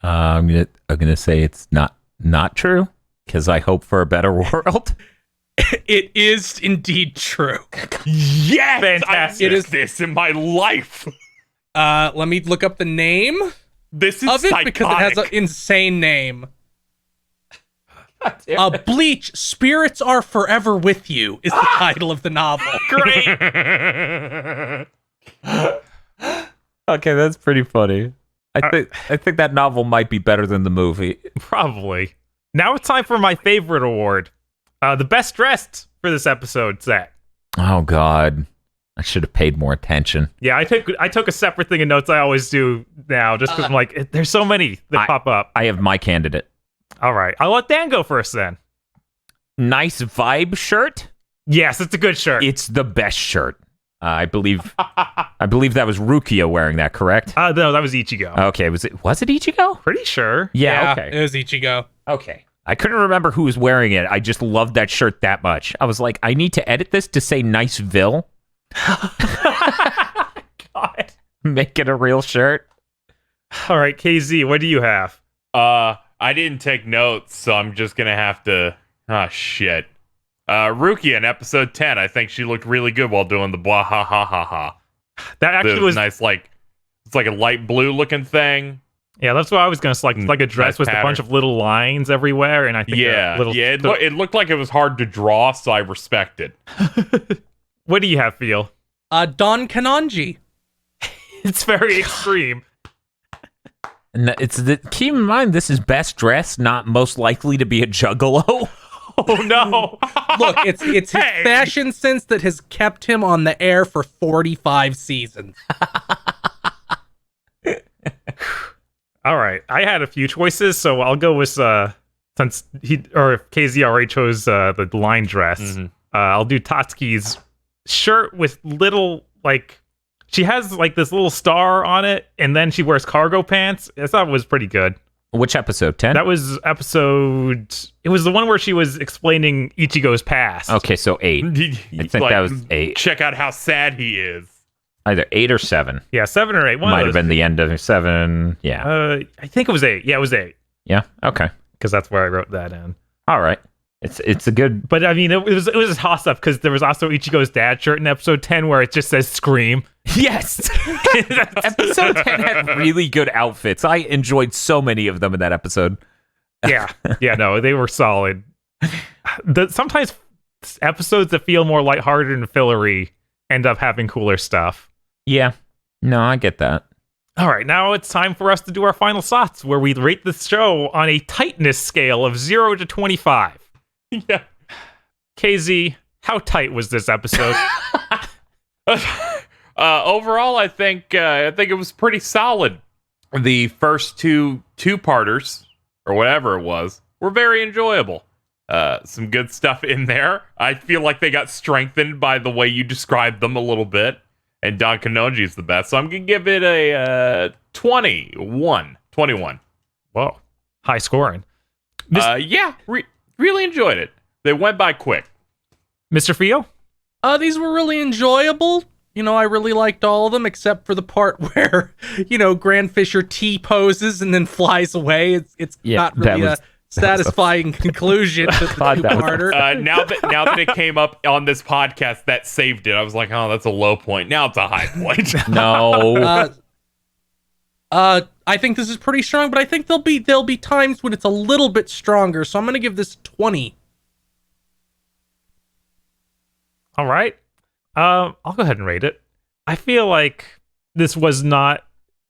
I'm gonna say it's not true because I hope for a better world. It is indeed true. Yes, Fantastic. I missed this in my life. Let me look up the name This is of it psychotic. because it has an insane name. Bleach, Spirits Are Forever With You is the title of the novel. Great. Okay, that's pretty funny. I think that novel might be better than the movie. Probably. Now it's time for my favorite award. The best dressed for this episode, Zach. Oh God, I should have paid more attention. Yeah, I took a separate thing of notes I always do now, just because I'm like, there's so many that pop up. I have my candidate. All right, I'll let Dan go first then. Nice vibe shirt. Yes, it's a good shirt. It's the best shirt. I believe that was Rukia wearing that, correct? No, that was Ichigo. Okay, was it Ichigo? Pretty sure. Yeah, okay. It was Ichigo. Okay. I couldn't remember who was wearing it. I just loved that shirt that much. I was like, I need to edit this to say Niceville. God. Make it a real shirt. All right, KZ, what do you have? I didn't take notes, so I'm just gonna have to. Oh shit. Rukia in episode 10. I think she looked really good while doing the BWAHAHAHA. That actually The was nice, like it's like a light blue looking thing. Yeah, that's what I was gonna select. It's like a dress Nice with a bunch pattern. of little lines everywhere, and I think It looked like it was hard to draw, so I respect it. What do you have, Feel? Don Kanonji. It's very extreme. And keep in mind, this is best dressed, not most likely to be a juggalo. Oh no! Look, it's his Hey. fashion sense that has kept him on the air for 45 seasons. All right, I had a few choices, so I'll go with since KZ already chose the line dress. Mm-hmm. I'll do Tatsuki's shirt with little she has like this little star on it, and then she wears cargo pants. I thought it was pretty good. Which episode? 10? That was episode. It was the one where she was explaining Ichigo's past. Okay, so 8. I think that was 8. Check out how sad he is. Either 8 or 7. Yeah, 7 or 8. One Might of have those. been the end of 7. Yeah. I think it was 8. Yeah, it was 8 Yeah. Okay. because that's where I wrote that in. All right. It's a good. But I mean, it was a toss up because there was also Ichigo's dad shirt in episode 10 where it just says "Scream." Yes. Episode 10 had really good outfits. I enjoyed so many of them in that episode. Yeah, no, they were solid. Sometimes episodes that feel more lighthearted and fillery end up having cooler stuff. Yeah. No, I get that. All right, now it's time for us to do our final thoughts, where we rate the show on a tightness scale of 0 to 25. Yeah. KZ, how tight was this episode? Overall, I think it was pretty solid. The first two-parters, or whatever it was, were very enjoyable. Some good stuff in there. I feel like they got strengthened by the way you described them a little bit. And Don Kanonji is the best, so I'm going to give it a 21. Whoa, high scoring. Really enjoyed it. They went by quick. Mr. Feel? These were really enjoyable. I really liked all of them except for the part where, Grand Fisher T-poses and then flies away. It's not really a satisfying conclusion to the two-parter. Now that it came up on this podcast, that saved it. I was like, oh, that's a low point. Now it's a high point. No. I think this is pretty strong, but I think there'll be times when it's a little bit stronger. So I'm going to give this 20. All right. I'll go ahead and rate it. I feel like this was not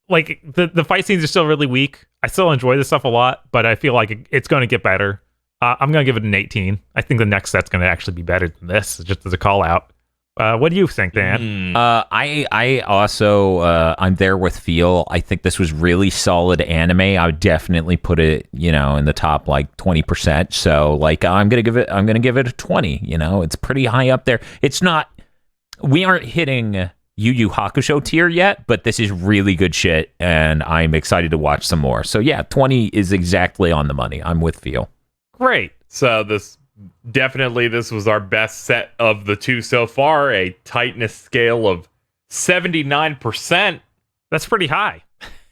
like the fight scenes are still really weak. I still enjoy this stuff a lot, but I feel like it's going to get better. I'm going to give it an 18. I think the next set's going to actually be better than this, just as a call out. What do you think, Dan? I also I'm there with Feel. I think this was really solid anime. I would definitely put it, in the top 20%. So I'm gonna give it a 20. It's pretty high up there. It's not. We aren't hitting Yu Yu Hakusho tier yet, but this is really good shit, and I'm excited to watch some more. So yeah, 20 is exactly on the money. I'm with Feel. Great. So this was our best set of the two so far. A tightness scale of 79%. That's pretty high.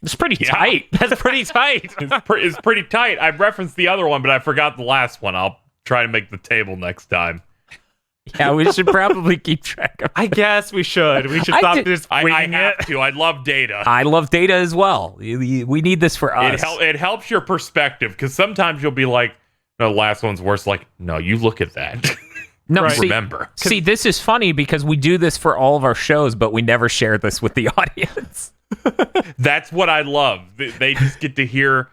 It's pretty tight. That's pretty tight. It's pretty tight. I referenced the other one, but I forgot the last one. I'll try to make the table next time. Yeah, we should probably keep track of it. I guess we should. We should stop just I winging have it. to. I love data. I love data as well. We need this for us. It helps your perspective, because sometimes you'll be like, no, the last one's worse. Like, no, you look at that. No, Right. Remember. See, this is funny because we do this for all of our shows, but we never share this with the audience. That's what I love. They just get to hear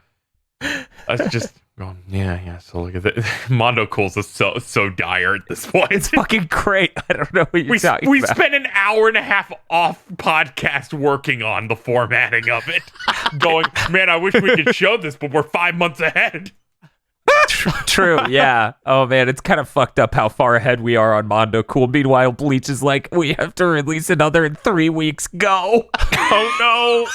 us just going, yeah. So look at that. Mondo Cools is so dire at this point. It's fucking great. I don't know what you're talking we about. spent an hour and a half off podcast working on the formatting of it. Going, man, I wish we could show this, but we're 5 months ahead. True, yeah. Oh man, it's kind of fucked up how far ahead we are on Mondo Cool. Meanwhile, Bleach is like, we have to release another in 3 weeks. Go. Oh no.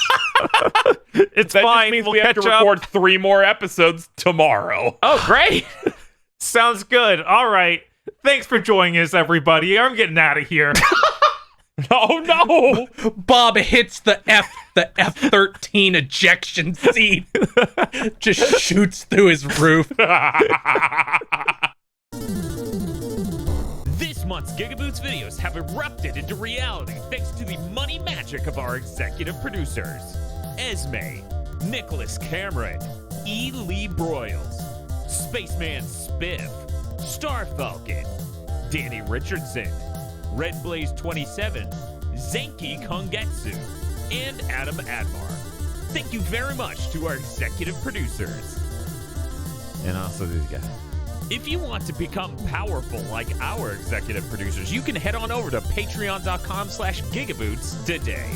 It's That fine. just means We'll we have to catch up. record 3 more episodes tomorrow. Oh, great. Sounds good. All right. Thanks for joining us, everybody. I'm getting out of here. Oh no! Bob hits the F-13 ejection seat. Just shoots through his roof. This month's GigaBoots videos have erupted into reality thanks to the money magic of our executive producers. Esme, Nicholas Cameron, E. Lee Broyles, Spaceman Spiff, Star Falcon, Danny Richardson, Red Blaze 27, Zenki Kongetsu, and Adam Admar. Thank you very much to our executive producers. And also these guys. If you want to become powerful like our executive producers, you can head on over to patreon.com/gigaboots today.